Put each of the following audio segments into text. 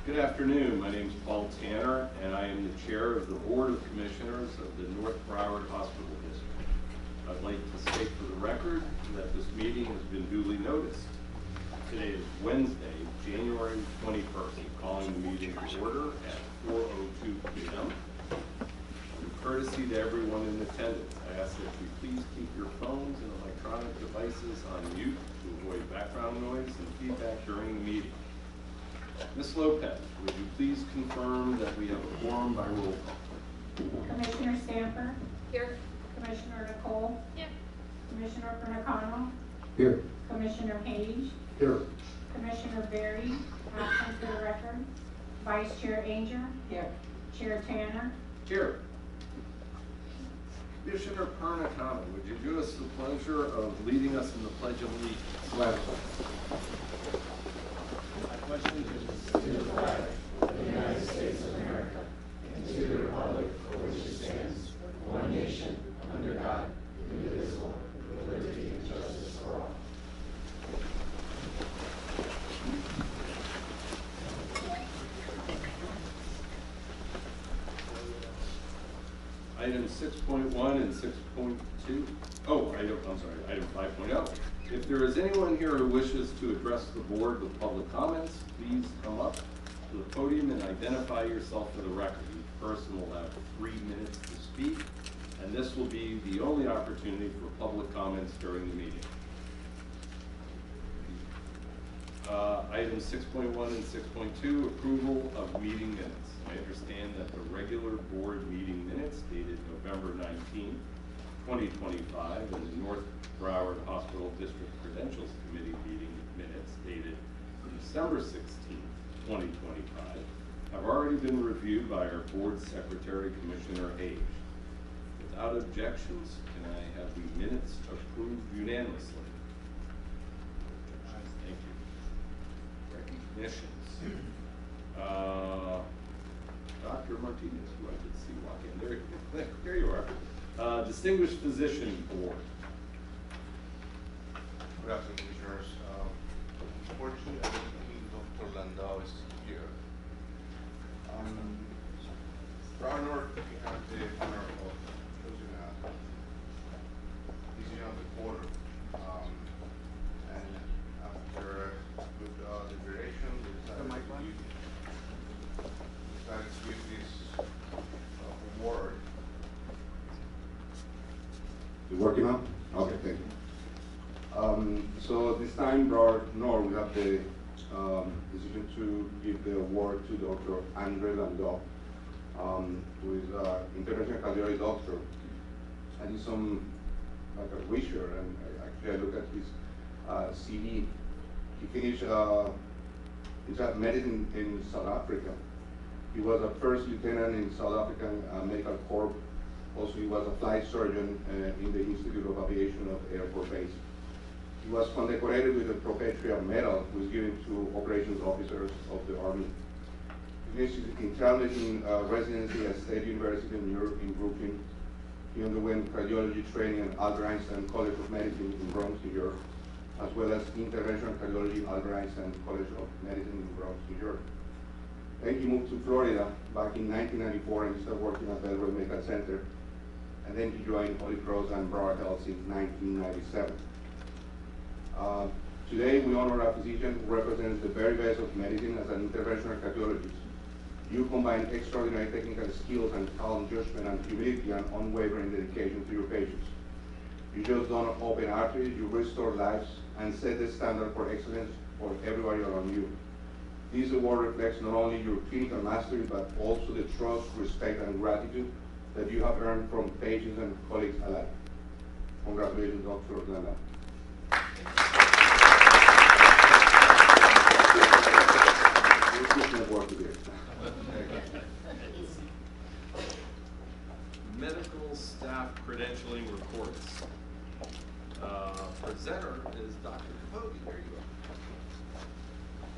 Good afternoon. My name is Paul Tanner, and I am the chair of the Board of Commissioners of the North Broward Hospital District. I'd like to state for the record that this meeting has been duly noticed. Today is Wednesday, January 21st. Calling the meeting to order at 4:02 p.m. In courtesy to everyone in attendance, I ask that you please keep your phones and electronic devices on mute to avoid background noise and feedback during the meeting. Ms. Lopez, would you please confirm that we have a quorum by roll call? Commissioner Stanford? Here. Commissioner Nicole? Here. Commissioner Pernacano? Here. Commissioner Page? Here. Commissioner Berry, absent for the record. Vice Chair Anger? Here. Chair Tanner? Here. Commissioner Pernacano, would you do us the pleasure of leading us in the Pledge of Allegiance? Gladly. To the flag of the United States of America and to the republic for which it stands, one nation, under God, indivisible, with liberty and justice for all. Item 6.1 and 6.2. Item 5.0. If there is anyone here who wishes to address the board with public comments, please come up to the podium and identify yourself for the record. Each person will have 3 minutes to speak, and this will be the only opportunity for public comments during the meeting. Items 6.1 and 6.2, approval of meeting minutes. I understand that the regular board meeting minutes dated November 19, 2025, and the North Broward Hospital District Credentials Committee meeting minutes dated December 16, 2025, have already been reviewed by our board secretary, Commissioner Age. Without objections, can I have the minutes approved unanimously? Thank you. Recognitions. Dr. Martinez, who I did see walk in. There you are. Distinguished Physician Board. Good afternoon, Commissioners. Unfortunately, I don't think Dr. Landau is here. Broward, we have the honor of choosing a decision of the court. And after good deliberation, we decided to give this award. You working on? Okay, thank you. So this time, Broward North, we have the decision to give the award to Dr. Andre Landau, who is an interventional cardiology doctor, and he's like a wisher. And actually, I look at his CV. He finished his medicine in South Africa. He was a first lieutenant in South African Medical Corps. Also, he was a flight surgeon in the Institute of Aviation of Air Force Base. He was condecorated with the Pro-Patria Medal, which was given to operations officers of the Army. He finished his internal medicine residency at State University in Brooklyn. He underwent cardiology training at Albert Einstein College of Medicine in Bronx, New York, as well as interventional cardiology at Albert Einstein College of Medicine in Bronx, New York. Then he moved to Florida back in 1994 and started working at Belgrade Medical Center. And then he joined Holy Cross and Broward Health in 1997. Today we honor a physician who represents the very best of medicine as an interventional cardiologist. You combine extraordinary technical skills and calm judgment and humility and unwavering dedication to your patients. You just don't open arteries, you restore lives and set the standard for excellence for everybody around you. This award reflects not only your clinical mastery, but also the trust, respect, and gratitude that you have earned from patients and colleagues alike. Congratulations, Dr. Landau. Medical staff credentialing reports. Presenter is Dr. Capote. There you go.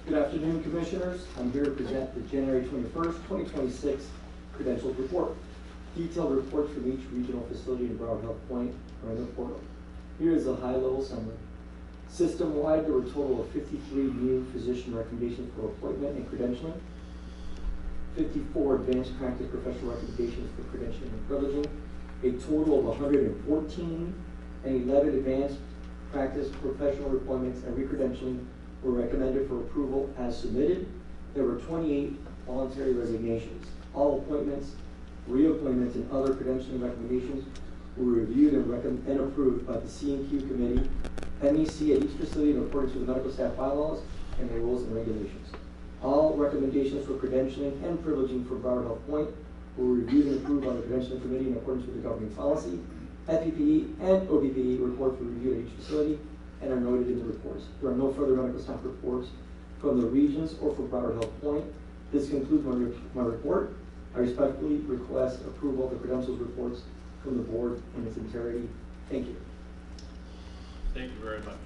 Good afternoon, Commissioners. I'm here to present the January 21st, 2026 Credentials Report. Detailed reports from each regional facility in Broward Health Point are in the portal. Here is a high-level summary. System-wide, there were a total of 53 new physician recommendations for appointment and credentialing. 54 advanced practice professional recommendations for credentialing and privileging, a total of 114, and 11 advanced practice professional appointments and recredentialing were recommended for approval as submitted. There were 28 voluntary resignations. All appointments, reappointments, and other credentialing recommendations were reviewed and approved by the C&Q committee, MEC at each facility in accordance with the medical staff bylaws and the rules and regulations. All recommendations for credentialing and privileging for Broward Health Point were reviewed and approved by the credentialing committee in accordance with the governing policy. FPPE and OPPE reports were reviewed at each facility and are noted in the reports. There are no further medical staff reports from the regions or from Broward Health Point. This concludes my report. I respectfully request approval of the credentials reports from the board in its entirety. Thank you. Thank you very much.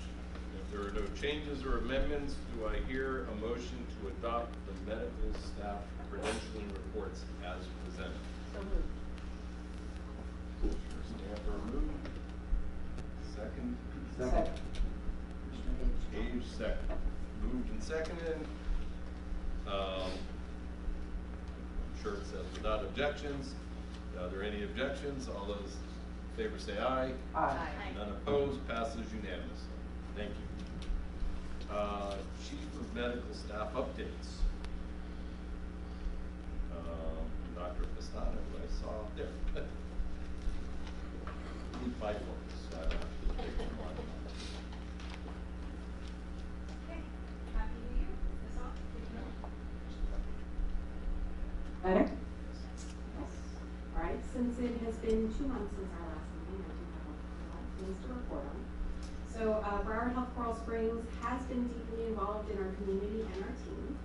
If there are no changes or amendments, do I hear a motion to adopt the medical staff credentialing reports as presented? So moved. Commissioner Stamper moved. Second? Second. Page second. Moved and seconded. I'm sure it says without objections. Are there any objections? All those in favor say aye. Aye. None opposed, passes unanimously. Thank you. Chief of Medical Staff updates. Dr. Pastana, who I saw there. Need 5 points, so I don't have to take them on. Okay, happy New Year. That's all. Better? Yes. All right, since it has been 2 months since our last meeting, I do have a lot of things to report on. So Broward Health Coral Springs has been deeply involved in our community and our team.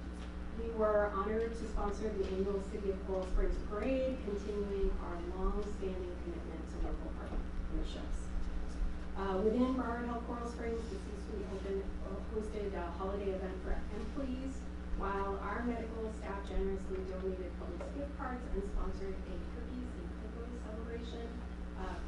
We were honored to sponsor the annual City of Coral Springs Parade, continuing our long-standing commitment to local partnerships. Within Broward Health Coral Springs, the C-Suite hosted a holiday event for employees, while our medical staff generously donated public gift cards and sponsored a cookies and cocoa celebration,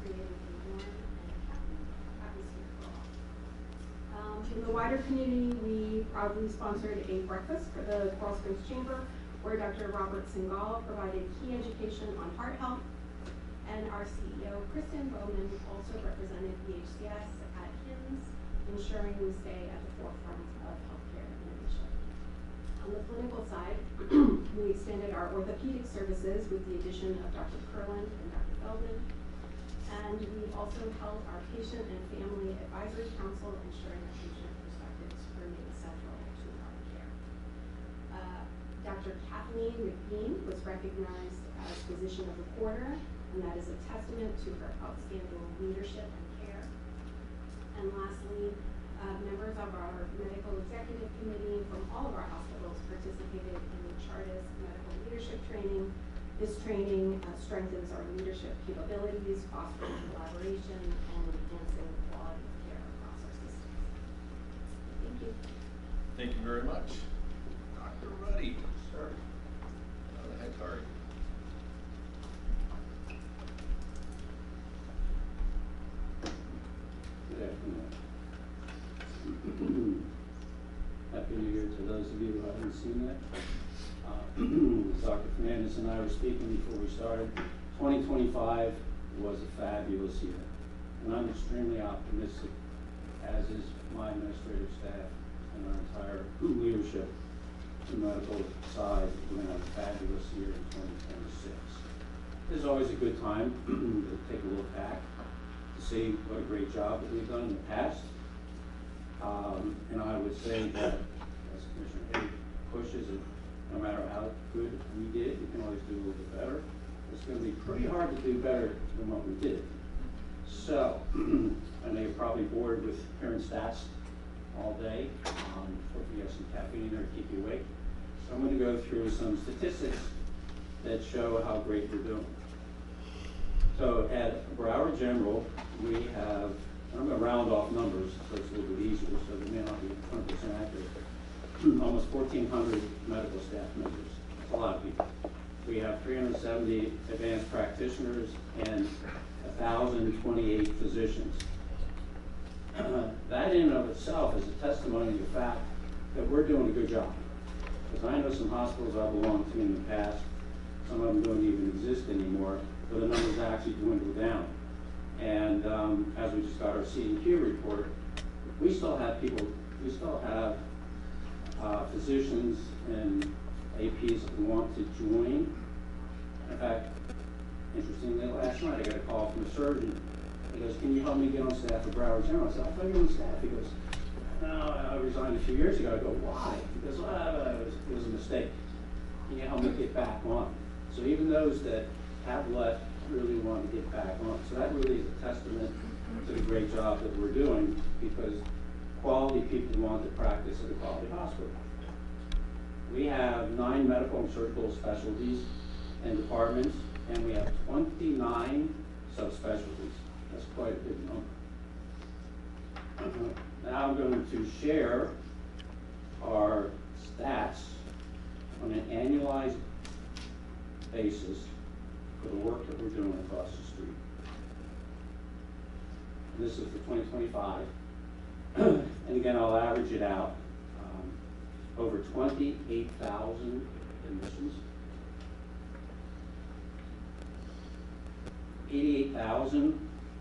creating a warm and happy atmosphere for all. In the wider community, we proudly sponsored a breakfast for the Coral Springs Chamber, where Dr. Robert Singal provided key education on heart health, and our CEO, Kristen Bowman, also represented BHCS at HIMSS, ensuring we stay at the forefront of healthcare innovation. On the clinical side, we expanded our orthopedic services with the addition of Dr. Kurland and Dr. Feldman. And we also held our patient and family advisory council, ensuring that patient perspectives remain central to our care. Dr. Kathleen McBean was recognized as Physician of the Quarter, and that is a testament to her outstanding leadership and care. And lastly, members of our medical executive committee from all of our hospitals participated in the Chartis medical leadership training. This training strengthens our leadership capabilities, fostering collaboration, and enhancing the quality of care across our systems. Thank you. Thank you very much. Dr. Ruddy. Sir. How the heck are you? Good afternoon. Happy New Year to those of you who haven't seen that. Dr. Fernandez and I were speaking before we started. 2025 was a fabulous year, and I'm extremely optimistic, as is my administrative staff and our entire leadership, the medical side. We're going to have a fabulous year in 2026. It's always a good time to take a look back to see what a great job that we've done in the past. And I would say that, as Commissioner Hay pushes it, no matter how good we did, we can always do a little bit better. It's going to be pretty hard to do better than what we did. So, I know you're probably bored with hearing stats all day. Hopefully you have some caffeine in there to keep you awake. So I'm going to go through some statistics that show how great we're doing. So at Broward General, we have, I'm going to round off numbers so it's a little bit easier, so they may not be 100% accurate. Almost 1,400 medical staff members. That's a lot of people. We have 370 advanced practitioners and 1,028 physicians. That in and of itself is a testimony to the fact that we're doing a good job. Because I know some hospitals I belonged to in the past, some of them don't even exist anymore, but the numbers actually dwindle down. And as we just got our C&Q report, we still have physicians and APs that want to join. In fact, interestingly, last night I got a call from a surgeon. He goes, "Can you help me get on staff at Broward General?" I said, "I thought you were on staff." He goes, "No, I resigned a few years ago." I go, "Why?" He goes, "It was a mistake. Can you help me get back on?" So even those that have left really want to get back on. So that really is a testament to the great job that we're doing, because quality people want to practice at a quality hospital. We have 9 medical and surgical specialties and departments, and we have 29 subspecialties. That's quite a big number. Now I'm going to share our stats on an annualized basis for the work that we're doing across the street. And this is for 2025. And again, I'll average it out. Over 28,000 admissions, 88,000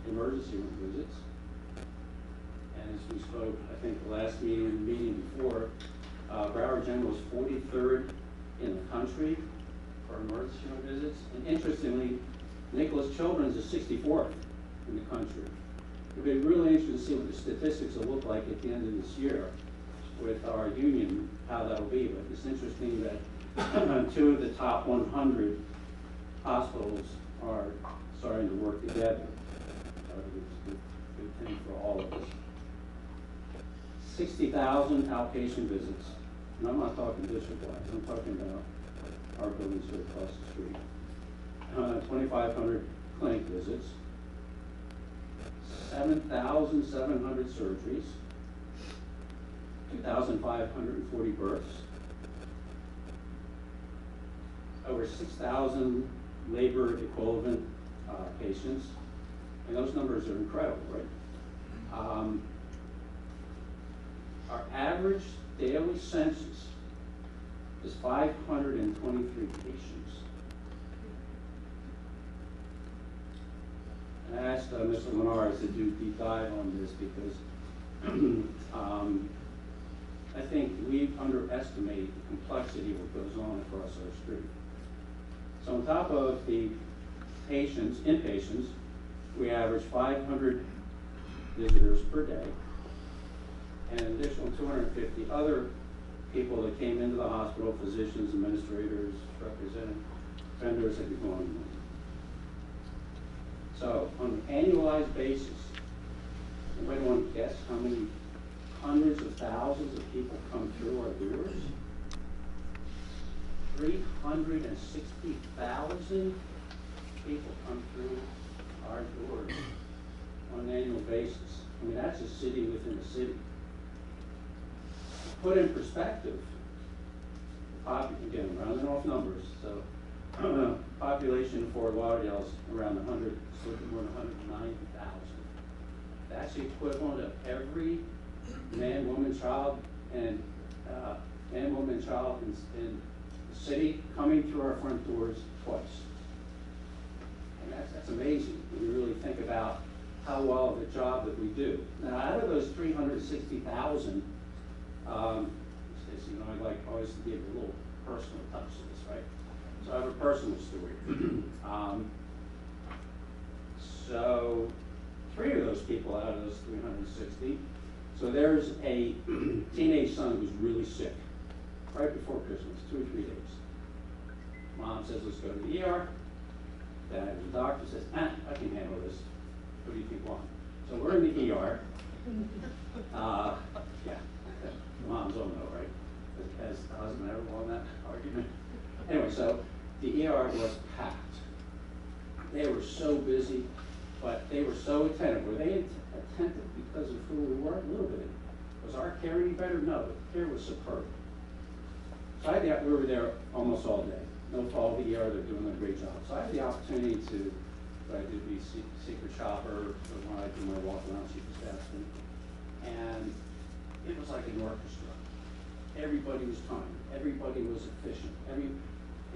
emergency room visits. And as we spoke, I think the last meeting and the meeting before, Broward General was 43rd in the country for emergency room visits. And interestingly, Nicholas Children's is 64th in the country. It'll be really interesting to see what the statistics will look like at the end of this year with our union, how that'll be. But it's interesting that 2 of the top 100 hospitals are starting to work together. So it's a good thing for all of us. 60,000 outpatient visits. And I'm not talking district-wise, I'm talking about our buildings here across the street. 2,500 clinic visits. 7,700 surgeries. 2,540 births. Over 6,000 labor equivalent patients. And those numbers are incredible, right? Our average daily census is 523 patients. And I asked Mr. Linares to do a deep dive on this because I think we underestimate the complexity of what goes on across our street. So on top of the patients, inpatients, we average 500 visitors per day, and an additional 250 other people that came into the hospital, physicians, administrators, representatives, vendors that be going on. So on an annualized basis, anybody want to guess how many hundreds of thousands of people come through our doors? 360,000 people come through our doors on an annual basis. I mean, that's a city within a city. To put in perspective, again, rounding off numbers, so population in Fort Lauderdale is around 100, it's a little bit more than 190,000. That's the equivalent of every man, woman, child, and in the city coming through our front doors twice. And that's amazing when you really think about how well of a job that we do. Now, out of those 360,000, you know, I like always to give a little personal touch to this, right? So I have a personal story. So 3 of those people out of those 360. So there's a teenage son who's really sick right before Christmas, 2 or 3 days. Mom says, let's go to the ER. Dad, the doctor says, I can handle this. What do you think, Mom? So we're in the ER. Yeah, moms all know, right? Has the husband ever won that argument? Anyway, so the ER was packed. They were so busy, but they were so attentive. Were they attentive because of who we were? A little bit. Was our care any better? No, the care was superb. So we were there almost all day. No fault of the ER, they're doing a great job. So I had the opportunity to, I did be secret shopper when I do my walk around chief of staff thing. And it was like an orchestra. everybody was trying, everybody was efficient.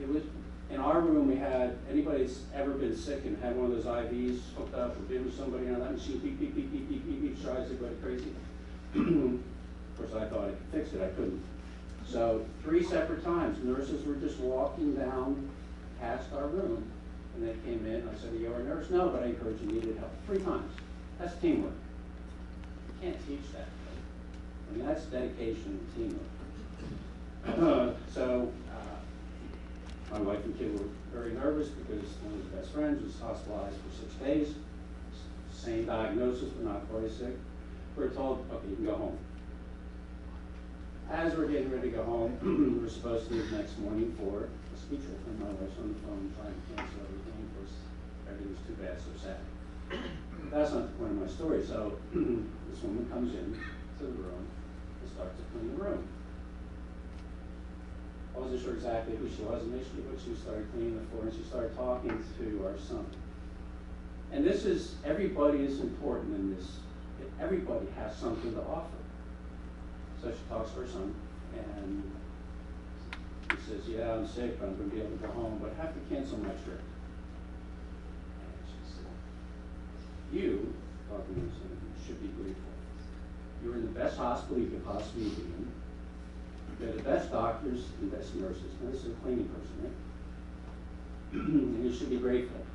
It was, in our room, we had, anybody that's ever been sick and had one of those IVs hooked up or been with somebody on that machine, beep, beep, beep, beep, beep, beep, beep, tries to go crazy. Of course, I thought I could fix it, I couldn't. So 3 separate times, nurses were just walking down past our room, and they came in, I said, "Are you a nurse?" "No, but I encourage you, needed help." 3 times. That's teamwork. You can't teach that. I mean, that's dedication and teamwork. My wife and kid were very nervous because one of his best friends was hospitalized for 6 days. Same diagnosis, but not quite as sick. We're told, okay, you can go home. As we're getting ready to go home, we're supposed to leave next morning for a speech off, and my wife's on the phone trying to cancel everything because everything was too bad, so sad. That's not the point of my story. So this woman comes in to the room and starts to clean the room. I wasn't sure exactly who she was initially, but she started cleaning the floor and she started talking to our son. And this is, everybody is important in this. Everybody has something to offer. So she talks to her son and he says, "Yeah, I'm sick, but I'm going to be able to go home, but I have to cancel my trip." And she said, "You," talking to her son, "should be grateful. You're in the best hospital you could possibly be in. They're the best doctors and best nurses." Now, this is a cleaning person, right? "And you should be grateful.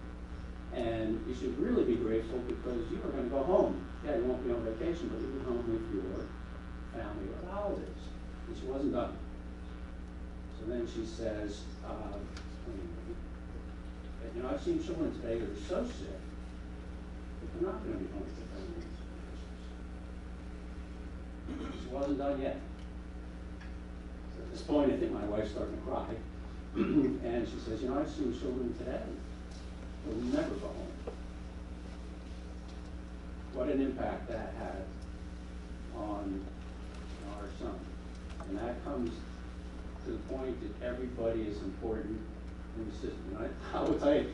And you should really be grateful because you are going to go home. Yeah, you won't be on vacation, but you'll be home with your family or the holidays." And she wasn't done. So then she says, "You know, I've seen children today that are so sick that they're not going to be home with their families for Christmas." She wasn't done yet. So at this point, I think my wife's starting to cry. And she says, "You know, I've seen children today that will never go home." What an impact that had on our son. And that comes to the point that everybody is important in the system. And I will tell you,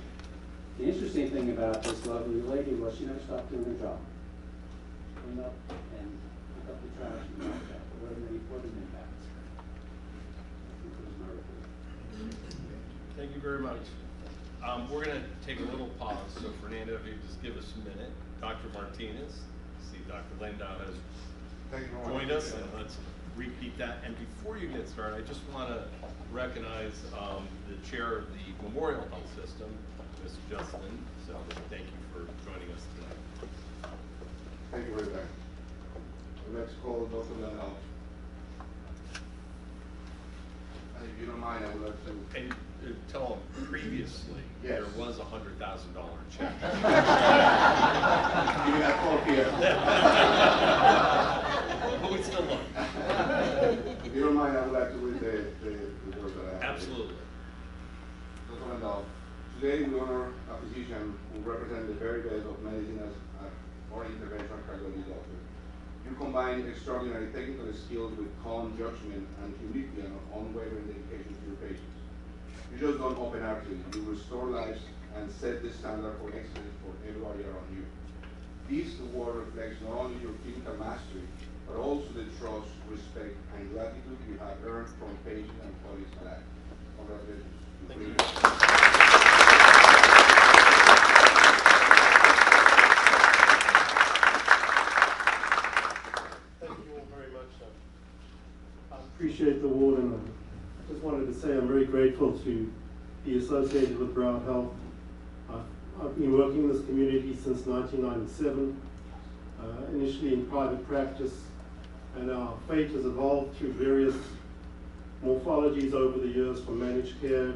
the interesting thing about this lovely lady was she never stopped doing her job. Clean up and pick up the trash and all that. What an impact. I think it was my report. Thank you very much. We're going to take a little pause, so Fernando, if you just give us a minute. Dr. Martinez, see Dr. Landau has joined us, and let's repeat that. And before you get started, I just want to recognize the chair of the Memorial Health System, Ms. Jocelyn. So thank you for joining us today. Thank you very much. Let's call Dr. Landau. And if you don't mind, I would like to... And tell them previously, Yes. there was a $100,000 check. Give me that call here. But we still look. If you don't mind, I would like to read the words that I have. Absolutely. Dr. Landau, today we honor a physician who represents the very best of medicine as or interventional cardiology doctor. You combine extraordinary technical skills with calm judgment and humility and unwavering dedication to your patients. You just don't open arteries, you restore lives and set the standard for excellence for everybody around you. This award reflects not only your clinical mastery, but also the trust, respect, and gratitude you have earned from patients and colleagues alike. Congratulations. Thank you. Thank you all very much. I appreciate the award, and I just wanted to say I'm very grateful to be associated with Broward Health. I've been working in this community since 1997, initially in private practice, and our fate has evolved through various morphologies over the years, from managed care,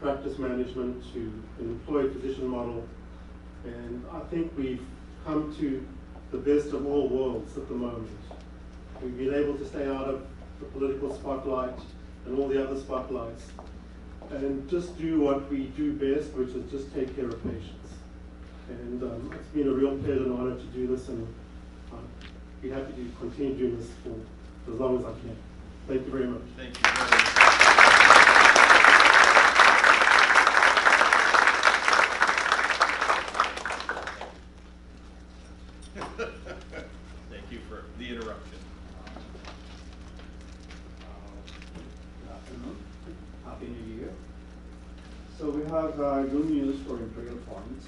practice management, to an employed physician model. And I think we've come to the best of all worlds at the moment. We've been able to stay out of the political spotlight and all the other spotlights, and just do what we do best, which is just take care of patients. And it's been a real pleasure and honor to do this, and I'd be happy to continue doing this for as long as I can. Thank you very much. Thank you very much. Thank you for the interruption. have good news for Imperial Point.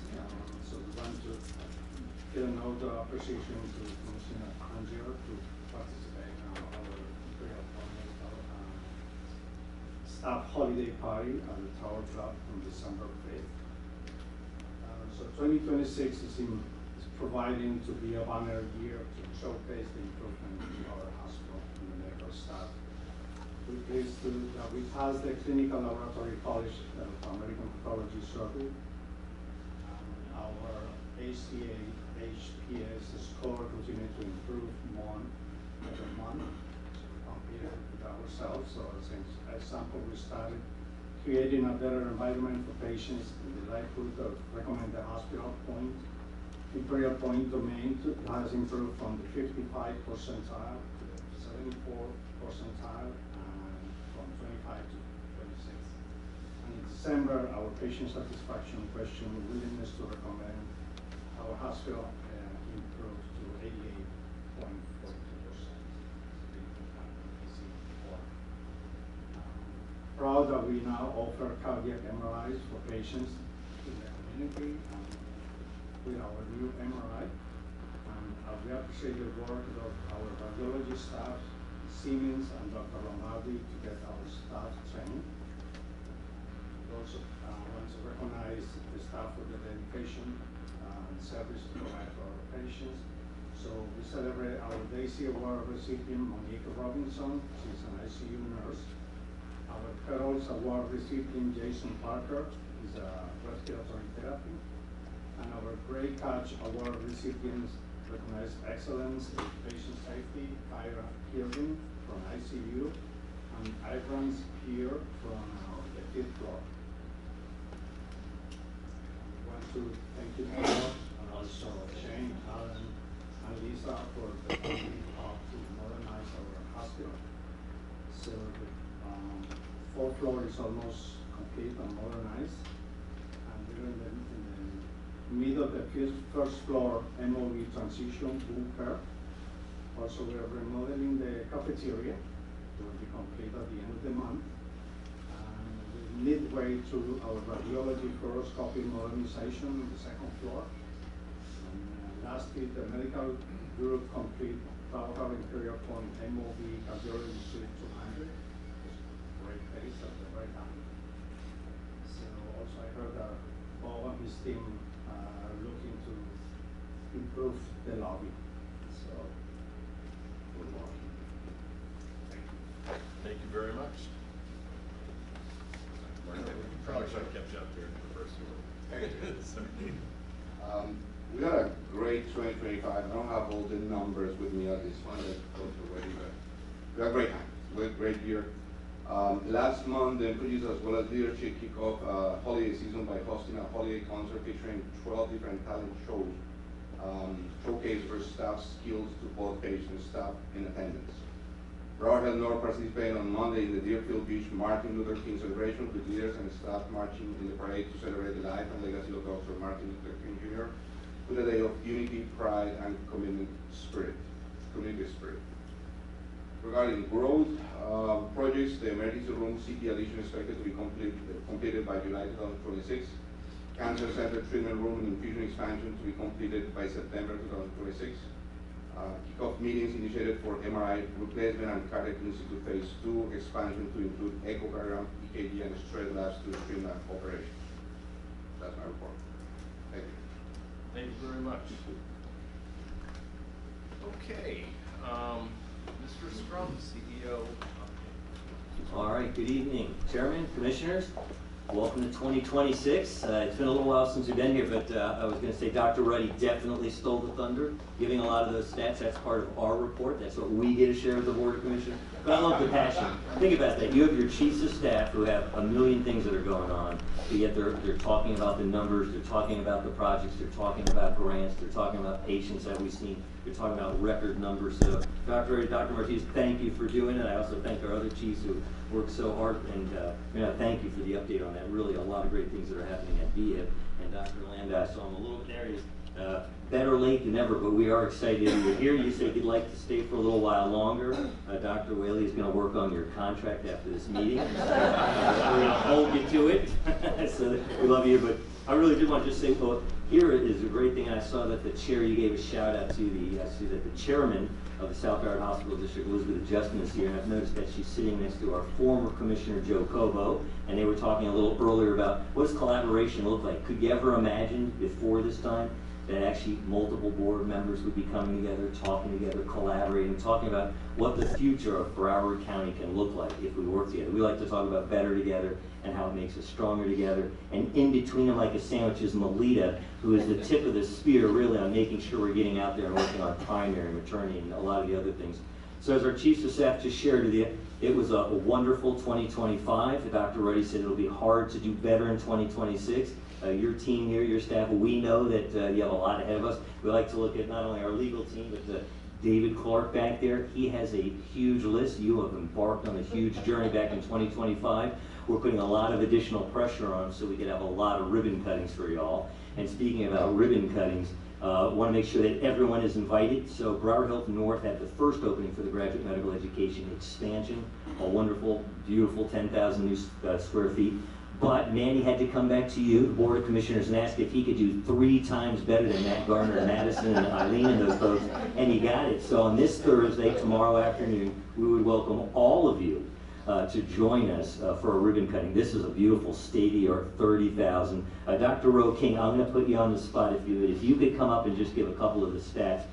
So we want to get a note of appreciation to Commissioner Angier to participate in our Imperial Point staff holiday party at the Tower Club on December 5th. So 2026 is providing to be a banner year to showcase the improvement in our hospital and the medical staff. We're pleased that we passed the clinical laboratory polish American Pathology Survey. Our HCA HPS score continued to improve month after month. We competed with ourselves. So as an example, we started creating a better environment for patients in the likelihood of recommend the hospital point. Imperial Point domain has improved from the 55 percentile to the 74 percentile. From 25 to 26. And in December, our patient satisfaction question, willingness to recommend our hospital improved to 88.42%. Proud that we now offer cardiac MRIs for patients in the community with our new MRI. We appreciate the work of our radiology staff, Siemens and Dr. Lombardi, to get our staff trained. We also want to recognize the staff for the dedication and service to provide for our patients. So we celebrate our Daisy Award recipient, Monique Robinson. She's an ICU nurse. Our Perals Award recipient, Jason Parker, is a respiratory therapy. And our Great Catch Award recipients recognize excellence in patient safety, Kyra Kirvin from ICU, and Ibrans here from the 5th floor. I want to thank you all, and also Shane, Alan, and Lisa for the funding to modernize our hospital. So the 4th floor is almost complete and modernized, and we're in the middle of the first floor MOV transition bunker. Also, we are remodeling the cafeteria. It will be complete at the end of the month. And we're midway through our radiology fluoroscopy modernization on the 2nd floor. And lastly, the medical group complete Broward Imperial Point MOV cardiology suite 200. Great pace at the right time. So also I heard that Bob and his team looking to improve the lobby. So, good luck. Thank you. Thank you very much. Probably should have kept you up here in the first one. Thank you. We had a great 2025. I don't have all the numbers with me at this point. Already, but we had a great time. Great year. Last month, the employees as well as leadership kicked off holiday season by hosting a holiday concert featuring 12 different talent shows, showcase for staff skills to both patients, staff, and attendance. Broward Health North participated on Monday in the Deerfield Beach Martin Luther King celebration with leaders and staff marching in the parade to celebrate the life and legacy of Dr. Martin Luther King Jr. with a day of unity, pride, and community spirit. Regarding growth projects, the emergency room CT addition is expected to be completed by July 2026. Cancer center treatment room and infusion expansion to be completed by September 2026. Kickoff meetings initiated for MRI replacement and cardiac institute phase 2 expansion to include echocardiogram, EKG, and stress labs to streamline operations. That's my report. Thank you. Thank you very much. Okay, Mr. Scrum, CEO. All right, good evening, Chairman, Commissioners. Welcome to 2026. It's been a little while since we've been here, but I was going to say Dr. Ruddy definitely stole the thunder, giving a lot of those stats. That's part of our report. That's what we get to share with the Board of Commissioners. But I love the passion. Think about that. You have your chiefs of staff who have a million things that are going on, but yet they're talking about the numbers, they're talking about the projects, they're talking about grants, they're talking about patients that we've seen, they're talking about record numbers. So Dr. Ruddy, Dr. Martinez, thank you for doing it. I also thank our other chiefs who worked so hard, and thank you for the update on that. Really a lot of great things that are happening at BIA. And Dr. Landau, so I'm a little nervous. Better late than never, but we are excited you're here. You said you'd like to stay for a little while longer. Dr. Whaley is going to work on your contract after this meeting. We're going to hold you to it. So we love you, but I really did want to just say, well, here is a great thing. I saw that the chair, you gave a shout out to I see that the chairman of the South Broward Hospital District, Elizabeth Adjustment, is here, and I've noticed that she's sitting next to our former Commissioner Joe Cobo, and they were talking a little earlier about what does collaboration look like. Could you ever imagine before this time that actually multiple board members would be coming together, talking together, collaborating, talking about what the future of Broward County can look like if we work together. We like to talk about better together and how it makes us stronger together. And in between them, like a sandwich, is Melita, who is the tip of the spear really on making sure we're getting out there and working on primary, maternity, and a lot of the other things. So as our chiefs of staff just shared with you, it was a wonderful 2025. Dr. Ruddy said it'll be hard to do better in 2026. Your team here, your staff, we know that you have a lot ahead of us. We like to look at not only our legal team, but David Clark back there. He has a huge list. You have embarked on a huge journey back in 2025. We're putting a lot of additional pressure on so we could have a lot of ribbon cuttings for y'all. And speaking about ribbon cuttings, want to make sure that everyone is invited. So Broward Health North had the first opening for the graduate medical education expansion, a wonderful, beautiful 10,000 new square feet. But Manny had to come back to you, the Board of Commissioners, and ask if he could do 3 times better than Matt Garner and Madison and Eileen and those folks, and he got it. So on this Thursday, tomorrow afternoon, we would welcome all of you to join us for a ribbon cutting. This is a beautiful state-of-the-art 30,000. Dr. Roe King, I'm going to put you on the spot if you could come up and just give a couple of the stats.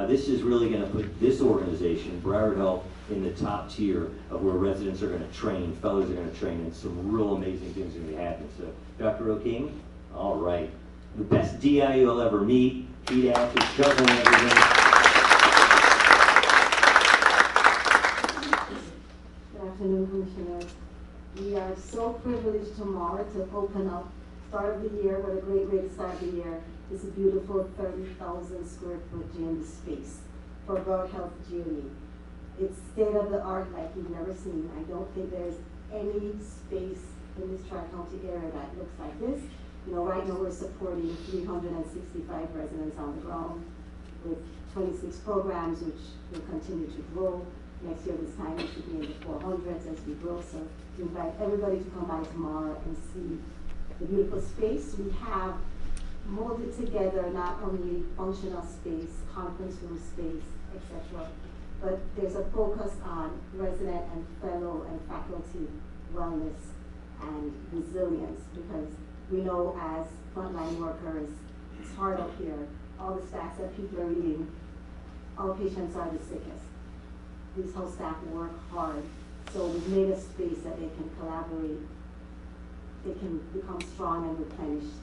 This is really going to put this organization, Broward Health, in the top tier of where residents are going to train, fellows are going to train, and some real amazing things are going to be happening. So, Dr. O'King, all right. The best DI you'll ever meet, pediatrics, juggling everything. Good afternoon, Commissioners. We are so privileged tomorrow to open up, start of the year, with a great way to start the year. This beautiful 30,000 square foot gym space for Broward Health GME. It's state-of-the-art like you've never seen. I don't think there's any space in this Tri-County area that looks like this. You know, right now we're supporting 365 residents on the ground with 26 programs, which will continue to grow. Next year, this time, it should be in the 400s as we grow. So we invite everybody to come by tomorrow and see the beautiful space. We have molded together not only functional space, conference room space, etc., but there's a focus on resident and fellow and faculty wellness and resilience, because we know as frontline workers, it's hard up here. All the stats that people are reading, our patients are the sickest. These whole staff work hard, so we've made a space that they can collaborate, they can become strong and replenished,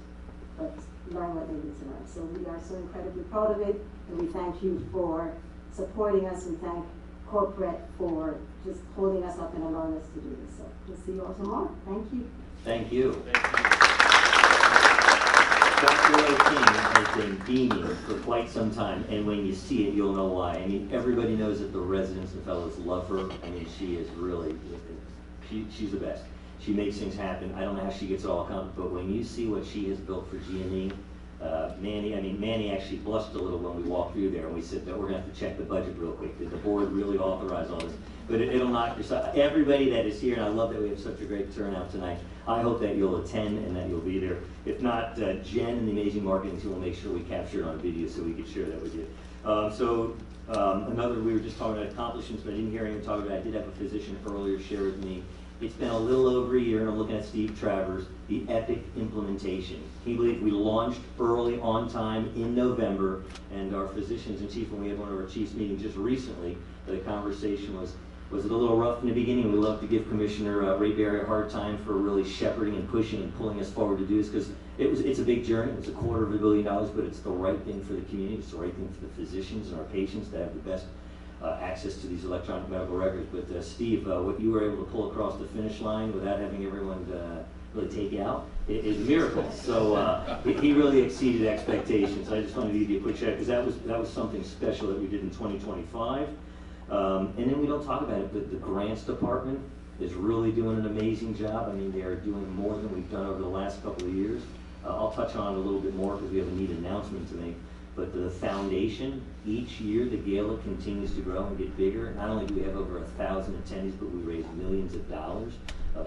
but learn what they need to learn. So we are so incredibly proud of it, and we thank you for supporting us. We thank corporate for just holding us up and allowing us to do this. So we'll see you all tomorrow. Thank you. Thank you. Thank you. Dr. O'King has been beaming for quite some time, and when you see it, you'll know why. I mean, everybody knows that the residents and fellows love her. I mean, she is really, she's the best. She makes things happen. I don't know how she gets it all accomplished, but when you see what she has built for GME, Manny actually blushed a little when we walked through there, and we said that we're going to have to check the budget real quick. Did the board really authorize all this? But it'll knock your side. Everybody that is here, and I love that we have such a great turnout tonight. I hope that you'll attend and that you'll be there. If not, Jen and the amazing marketing team will make sure we capture it on video so we can share that with you. We were just talking about accomplishments, but I didn't hear anyone talk about it. I did have a physician earlier share with me. It's been a little over a year, and I'm looking at Steve Travers, the Epic implementation. Can you believe we launched early, on time, in November, and our physicians and chief, when we had one of our chiefs meetings just recently, the conversation was it a little rough in the beginning? We love to give Commissioner Ray Berry a hard time for really shepherding and pushing and pulling us forward to do this, because it's a big journey. It's $250 million, but it's the right thing for the community. It's the right thing for the physicians and our patients to have the best access to these electronic medical records. But Steve, what you were able to pull across the finish line without having everyone really take you out is a miracle. So he really exceeded expectations. I just wanted to give you a quick shout, because that was something special that we did in 2025. And then we don't talk about it, but the grants department is really doing an amazing job. I mean, they are doing more than we've done over the last couple of years. I'll touch on it a little bit more because we have a neat announcement to make. But the foundation, each year the gala continues to grow and get bigger. Not only do we have over 1,000 attendees, but we raise millions of dollars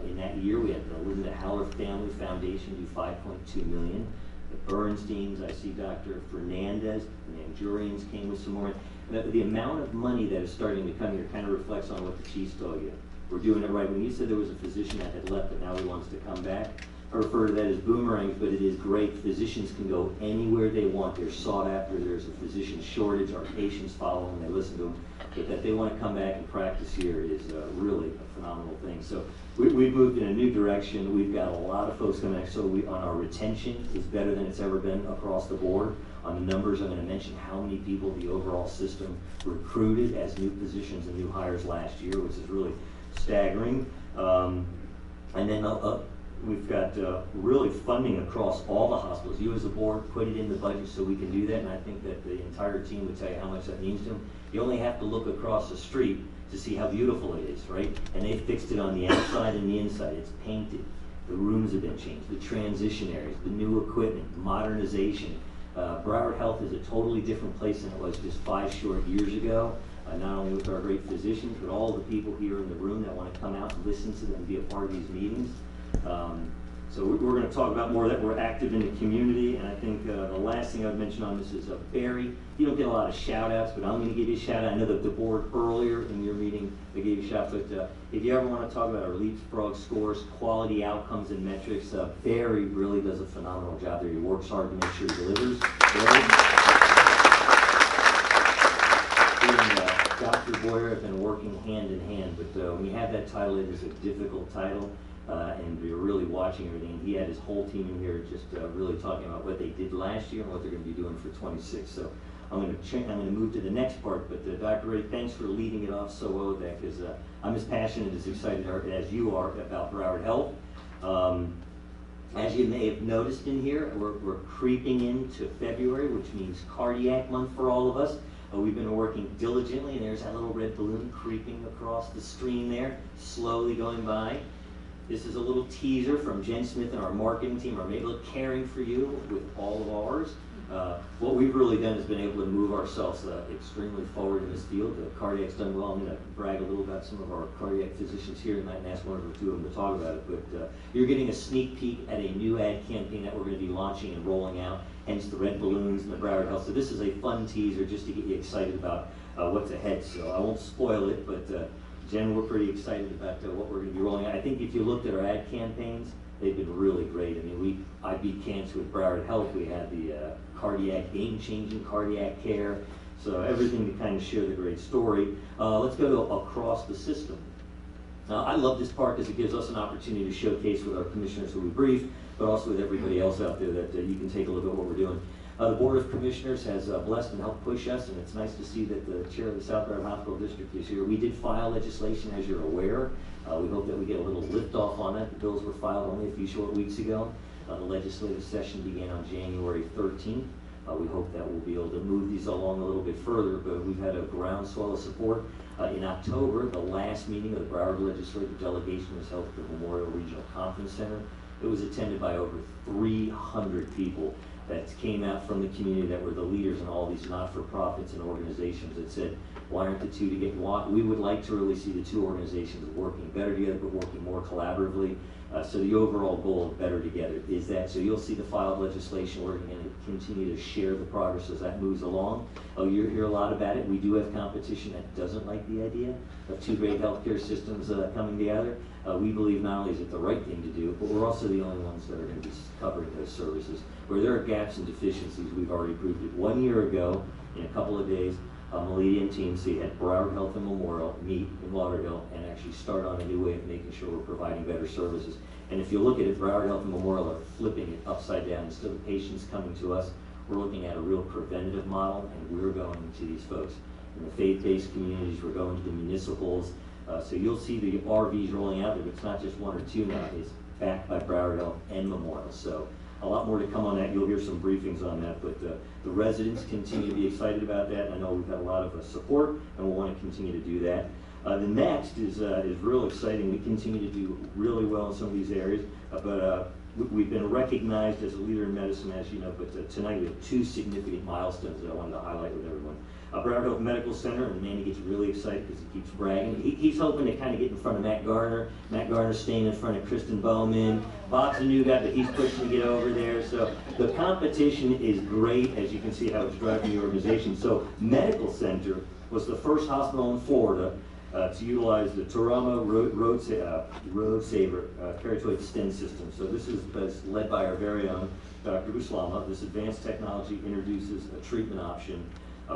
In that year, we had the Linda Haller Family Foundation do $5.2 million. The Bernsteins, I see Dr. Fernandez, the Manjurians came with some more. The amount of money that is starting to come here kind of reflects on what the chiefs told you. We're doing it right. When you said there was a physician that had left, but now he wants to come back, I refer to that as boomerangs, but it is great. Physicians can go anywhere they want. They're sought after. There's a physician shortage. Our patients follow them. They listen to them. But that they want to come back and practice here is really a phenomenal thing. So we've moved in a new direction. We've got a lot of folks coming back. So on our retention is better than it's ever been across the board. On the numbers, I'm going to mention how many people the overall system recruited as new positions and new hires last year, which is really staggering. And then we've got really funding across all the hospitals. You as a board put it in the budget so we can do that, and I think that the entire team would tell you how much that means to them. You only have to look across the street to see how beautiful it is, right? And they fixed it on the outside and the inside. It's painted. The rooms have been changed, the transition areas, the new equipment, modernization. Broward Health is a totally different place than it was just 5 short years ago. Not only with our great physicians, but all the people here in the room that want to come out and listen to them and be a part of these meetings. So we're going to talk about more that we're active in the community, and I think the last thing I would mention on this is Barry. You don't get a lot of shout outs, but I'm going to give you a shout out. I know that the board earlier in your meeting, they gave you a shout out, but if you ever want to talk about our leapfrog scores, quality outcomes and metrics, Barry really does a phenomenal job there. He works hard to make sure he delivers. Dr. Boyer have been working hand in hand, but when you have that title, it is a difficult title. And we're really watching everything. He had his whole team in here just really talking about what they did last year and what they're going to be doing for 26. So I'm going to move to the next part. But Dr. Ray, thanks for leading it off so well with that, because I'm as passionate, as excited as you are about Broward Health. As you may have noticed in here, we're creeping into February, which means cardiac month for all of us. We've been working diligently, and there's that little red balloon creeping across the screen there, slowly going by. This is a little teaser from Jen Smith and our marketing team, our Mayville Caring for You with all of ours. What we've really done is been able to move ourselves extremely forward in this field. Cardiac's done well. I'm going to brag a little about some of our cardiac physicians here tonight and ask one or two of them to talk about it. But you're getting a sneak peek at a new ad campaign that we're going to be launching and rolling out, hence the red balloons and the Broward Health. So this is a fun teaser just to get you excited about what's ahead. So I won't spoil it, but Jen, we're pretty excited about what we're going to be rolling out. I think if you looked at our ad campaigns, they've been really great. I mean, I beat cancer with Broward Health. We had the cardiac, game-changing cardiac care. So everything to kind of share the great story. Let's go to across the system. I love this part because it gives us an opportunity to showcase with our commissioners who we brief, but also with everybody else out there that you can take a look at what we're doing. The Board of Commissioners has blessed and helped push us, and it's nice to see that the chair of the South Broward Hospital District is here. We did file legislation, as you're aware. We hope that we get a little lift off on that. The bills were filed only a few short weeks ago. The legislative session began on January 13th. We hope that we'll be able to move these along a little bit further, but we've had a groundswell of support. In October, the last meeting of the Broward Legislative Delegation was held at the Memorial Regional Conference Center. It was attended by over 300 people that came out from the community that were the leaders in all these not-for-profits and organizations that said, why aren't the two together? We would like to really see the two organizations working better together, but working more collaboratively. So the overall goal of Better Together is that. So you'll see the filed legislation. We're going to continue to share the progress as that moves along. You'll hear a lot about it. We do have competition that doesn't like the idea of two great healthcare systems coming together. We believe not only is it the right thing to do, but we're also the only ones that are going to be covering those services. Where there are gaps and deficiencies, we've already proved it. 1 year ago, in a couple of days, Melody and Team C had Broward Health and Memorial meet in Lauderdale and actually start on a new way of making sure we're providing better services. And if you look at it, Broward Health and Memorial are flipping it upside down. Instead of patients coming to us, we're looking at a real preventative model, and we're going to these folks. In the faith-based communities, we're going to the municipals. So you'll see the RVs rolling out there, but it's not just one or two now. It's backed by Broward Health and Memorial. So a lot more to come on that. You'll hear some briefings on that, but the residents continue to be excited about that. I know we've had a lot of support, and we'll want to continue to do that. The next is real exciting. We continue to do really well in some of these areas, but we've been recognized as a leader in medicine, as you know, but tonight we have two significant milestones that I wanted to highlight with everyone. Broward Health Medical Center, and Manny gets really excited because he keeps bragging. He's hoping to kind of get in front of Matt Garner. Matt Garner's staying in front of Kristen Bowman. Bob's a new guy, but he's pushing to get over there. So the competition is great, as you can see how it's driving the organization. So Medical Center was the first hospital in Florida to utilize the Turama Road Saver Keratoid stent system. So this is led by our very own Dr. Buslama. This advanced technology introduces a treatment option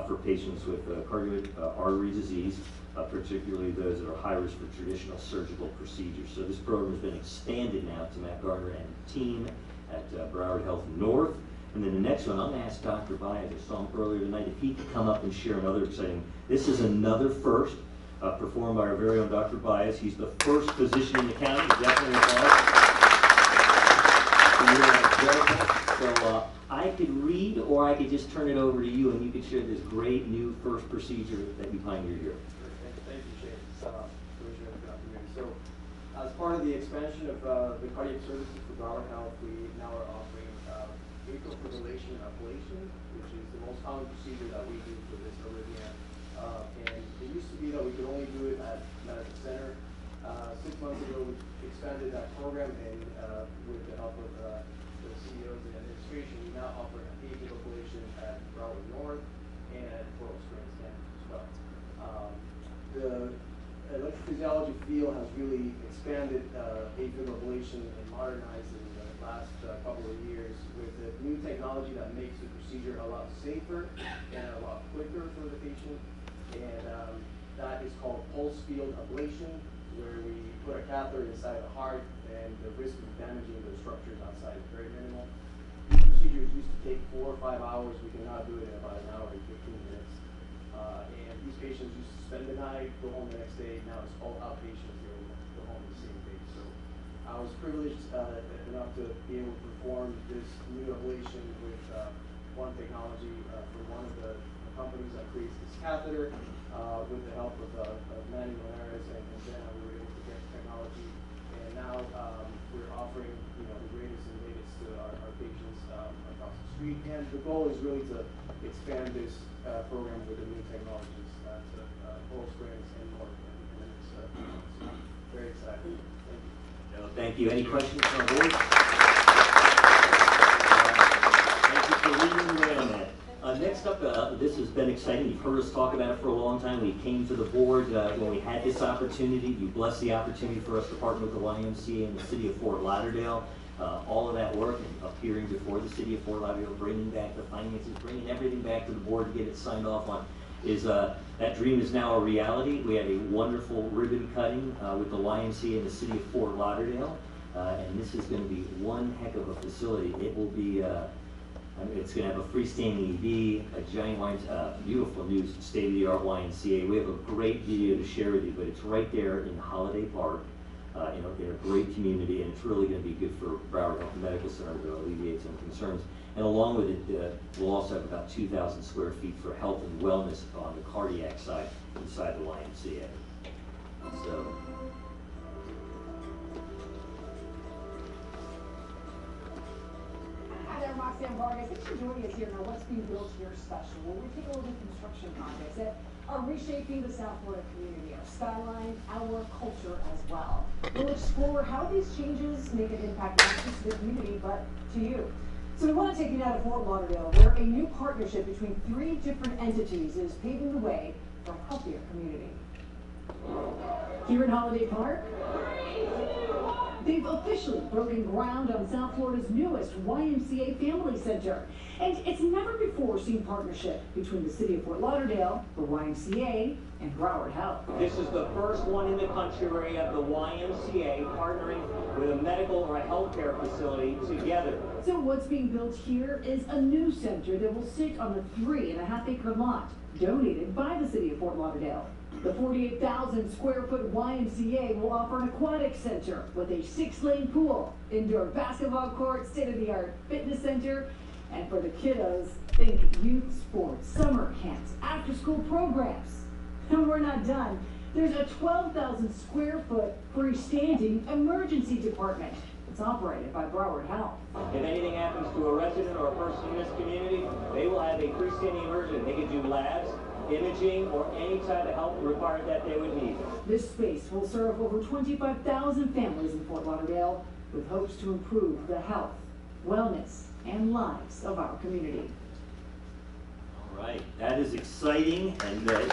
for patients with carotid artery disease, particularly those that are high risk for traditional surgical procedures. So this program has been expanded now to Matt Garner and team at Broward Health North. And then the next one, I'm going to ask Dr. Baez, I saw him earlier tonight, if he could come up and share another exciting. This is another first performed by our very own Dr. Baez. He's the first physician in the county, definitely So I could read, or I could just turn it over to you, and you could share this great new first procedure that you pioneered here. Thank you, Shane. So, as part of the expansion of the cardiac services for Broward Health, we now are offering atrial fibrillation ablation, which is the most common procedure that we do for this arrhythmia. And it used to be that we could only do it at Medical Center. 6 months ago, we expanded that program, and with the help of the CEOs and administration, we now offer atrial ablation at Broward North and at Coral Springs campus as well. The electrophysiology field has really expanded atrial ablation and modernized in the last couple of years with the new technology that makes the procedure a lot safer and a lot quicker for the patient. And that is called pulse field ablation, where we put a catheter inside the heart, and the risk of damaging the structures outside is very minimal. These procedures used to take 4 or 5 hours. We can now do it in about an hour and 15 minutes. And these patients used to spend the night, go home the next day. Now it's all outpatients. They'll go home the same day. So I was privileged enough to be able to perform this new ablation with one technology for one of the companies that creates this catheter. With the help of Manny Monares and Jenna, we were able to get technology, and now we're offering the greatest and latest to our patients across the street. And the goal is really to expand this program with the new technologies to Coral Springs and North. And it's very exciting. Thank you. Thank you. Any questions from the board? Thank you for leading the way on that. Next up, this has been exciting. You've heard us talk about it for a long time. We came to the board when we had this opportunity. You blessed the opportunity for us to partner with the YMCA and the city of Fort Lauderdale. All of that work and appearing before the city of Fort Lauderdale, bringing back the finances, bringing everything back to the board to get it signed off on. That dream is now a reality. We had a wonderful ribbon cutting with the YMCA and the city of Fort Lauderdale. And this is going to be one heck of a facility. It will be it's going to have a freestanding ED, a giant beautiful new state-of-the-art YMCA. We have a great video to share with you, but it's right there in Holiday Park, in a great community, and it's really going to be good for Broward Health Medical Center to alleviate some concerns. And along with it, we'll also have about 2,000 square feet for health and wellness on the cardiac side inside the YMCA. So. Hi there, Roxanne Vargas. Thanks for joining us here on What's Being Built Here special, where we take a look at construction projects that are reshaping the South Florida community, our skyline, our culture as well. We'll explore how these changes make an impact not just to the community, but to you. So we want to take you now to Fort Lauderdale, where a new partnership between 3 different entities is paving the way for a healthier community. Here in Holiday Park, they've officially broken ground on South Florida's newest YMCA Family Center. And it's never before seen partnership between the city of Fort Lauderdale, the YMCA, and Broward Health. This is the first one in the country where you have the YMCA partnering with a medical or a healthcare facility together. So what's being built here is a new center that will sit on a 3.5-acre lot donated by the city of Fort Lauderdale. The 48,000 square foot YMCA will offer an aquatic center with a 6-lane pool, indoor basketball court, state-of-the-art fitness center, and for the kiddos, think youth sports, summer camps, after-school programs. And we're not done. There's a 12,000 square foot freestanding emergency department. It's It's operated by Broward Health. If anything happens to a resident or a person in this community, they will have a freestanding emergency. They can do labs, imaging, or any type of help required that they would need. This space will serve over 25,000 families in Fort Lauderdale with hopes to improve the health, wellness, and lives of our community. All right, that is exciting, and that is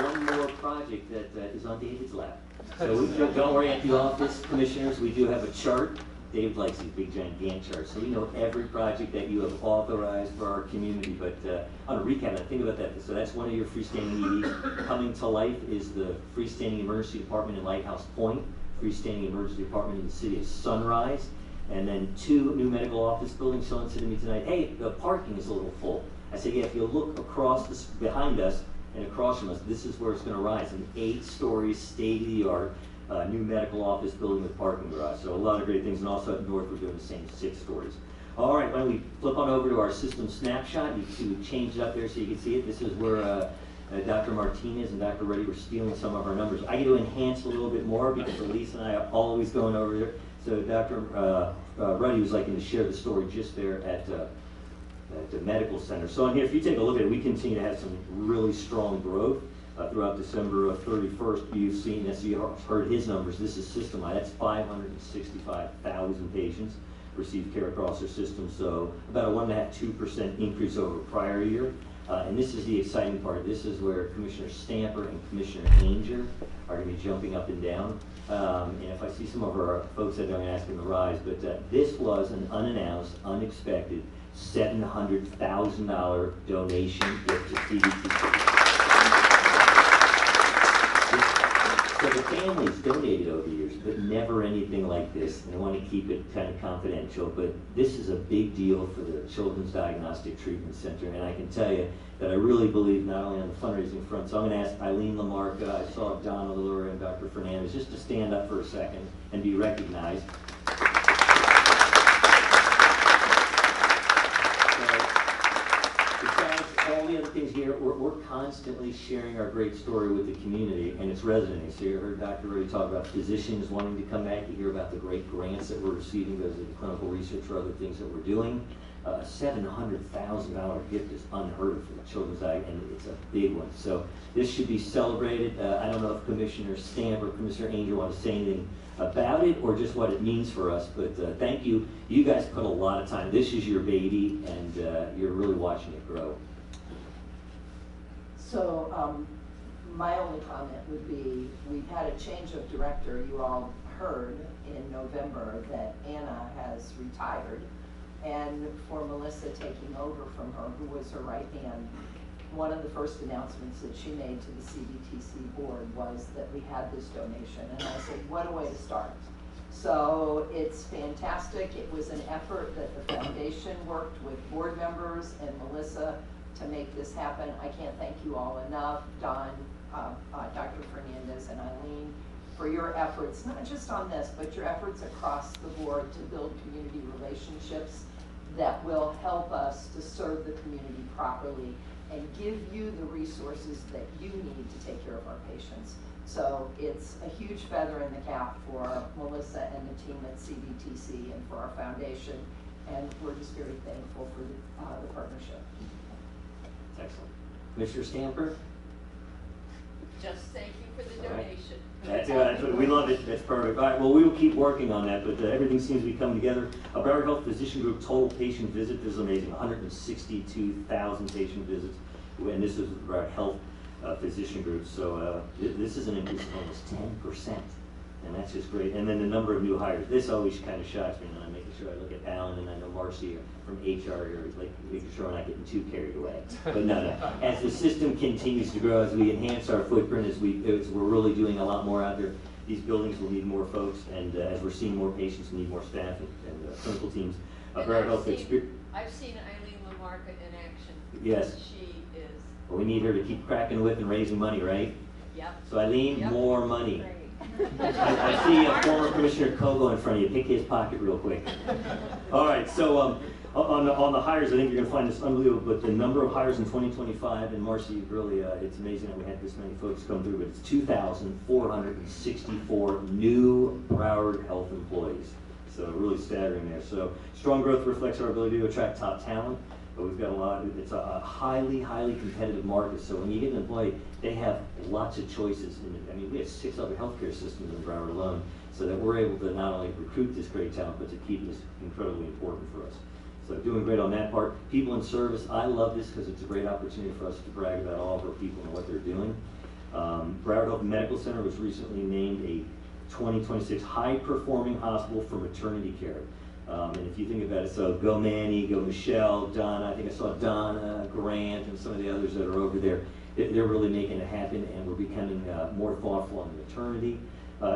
one more project that is on David's lap. So don't worry, at the office, commissioners, we do have a chart. Dave likes these big giant Gantt charts, so we know every project that you have authorized for our community. But on a recap, think about that. So that's one of your freestanding EDs. Coming to life is the freestanding emergency department in Lighthouse Point, freestanding emergency department in the city of Sunrise, and then 2 new medical office buildings. Someone said to me tonight, hey, the parking is a little full. I said, yeah, if you look across this, behind us and across from us, this is where it's going to rise. An 8-story, state-of-the-art new medical office building with parking garage. So a lot of great things. And also up north, we're doing the same 6 stories. All right, why don't we flip on over to our system snapshot. You changed it up there so you can see it. This is where Dr. Martinez and Dr. Reddy were stealing some of our numbers. I get to enhance a little bit more because Elise and I are always going over there. So Dr. Reddy was liking to share the story just there at the medical center. So on here, if you take a look at it, we continue to have some really strong growth. Throughout December 31st, you've seen, as you heard his numbers, this is system-wide. That's 565,000 patients receive care across our system, so about a 1.5–2% increase over prior year. And this is the exciting part. This is where Commissioner Stamper and Commissioner Ainger are going to be jumping up and down. And if I see some of our folks that are asking the rise, but this was an unannounced, unexpected $700,000 donation gift to CBTC. So the families donated over the years, but never anything like this. And I want to keep it kind of confidential, but this is a big deal for the Children's Diagnostic Treatment Center. And I can tell you that I really believe not only on the fundraising front. So I'm going to ask Eileen Lamarca, I saw Donna Lure and Dr. Fernandez, just to stand up for a second and be recognized. All the other things here, we're constantly sharing our great story with the community, and it's resonating. So you heard Dr. Reddy talk about physicians wanting to come back. You hear about the great grants that we're receiving because of the clinical research or other things that we're doing. A $700,000 gift is unheard of for the Children's Eye, and it's a big one. So this should be celebrated. I don't know if Commissioner Stamp or Commissioner Angel want to say anything about it or just what it means for us, but thank you. You guys put a lot of time. This is your baby, and you're really watching it grow. So my only comment would be, we've had a change of director. You all heard in November that Anna has retired, and for Melissa taking over from her, who was her right hand, one of the first announcements that she made to the CBTC board was that we had this donation, and I said, what a way to start. So it's fantastic. It was an effort that the foundation worked with board members and Melissa to make this happen. I can't thank you all enough, Don, Dr. Fernandez, and Eileen, for your efforts, not just on this, but your efforts across the board to build community relationships that will help us to serve the community properly and give you the resources that you need to take care of our patients. So it's a huge feather in the cap for Melissa and the team at CBTC and for our foundation, and we're just very thankful for the partnership. Excellent. Commissioner Stamper? Just thank you for the donation. That's what we love it. That's perfect. All right, well, we will keep working on that, but everything seems to be coming together. Broward Health Physician Group total patient visit, this is amazing, 162,000 patient visits, and this is Broward Health Physician Group. So this is an increase of almost 10%, and that's just great. And then the number of new hires. This always kind of shocks me, and I'm making sure I look at Alan and I know Marcy from HR here, like making sure I'm not getting too carried away. But no. As the system continues to grow, as we enhance our footprint, as we're really doing a lot more out there, these buildings will need more folks, and as we're seeing more patients, we need more staff and clinical teams. Broward Health Experience. I've seen Eileen Lamarca in action. Yes. She is. Well, we need her to keep cracking the whip and raising money, right? Yep. So Eileen, more money. I see former Commissioner Kogo in front of you. Pick his pocket real quick. All right, so on the hires, I think you're going to find this unbelievable, but the number of hires in 2025, and Marcy, really, it's amazing that we had this many folks come through, but it's 2,464 new Broward Health employees. So really staggering there. So strong growth reflects our ability to attract top talent, but we've got a lot, it's a highly, highly competitive market. So when you get an employee, they have lots of choices. I mean, we have 6 other healthcare systems in Broward alone, so that we're able to not only recruit this great talent, but to keep this incredibly important for us. So doing great on that part. People in service, I love this because it's a great opportunity for us to brag about all of our people and what they're doing. Broward Health Medical Center was recently named a 2026 high-performing hospital for maternity care. And if you think about it, so go Manny, go Michelle, Donna, I think I saw Donna, Grant, and some of the others that are over there. They're really making it happen, and we're becoming more thoughtful on the maternity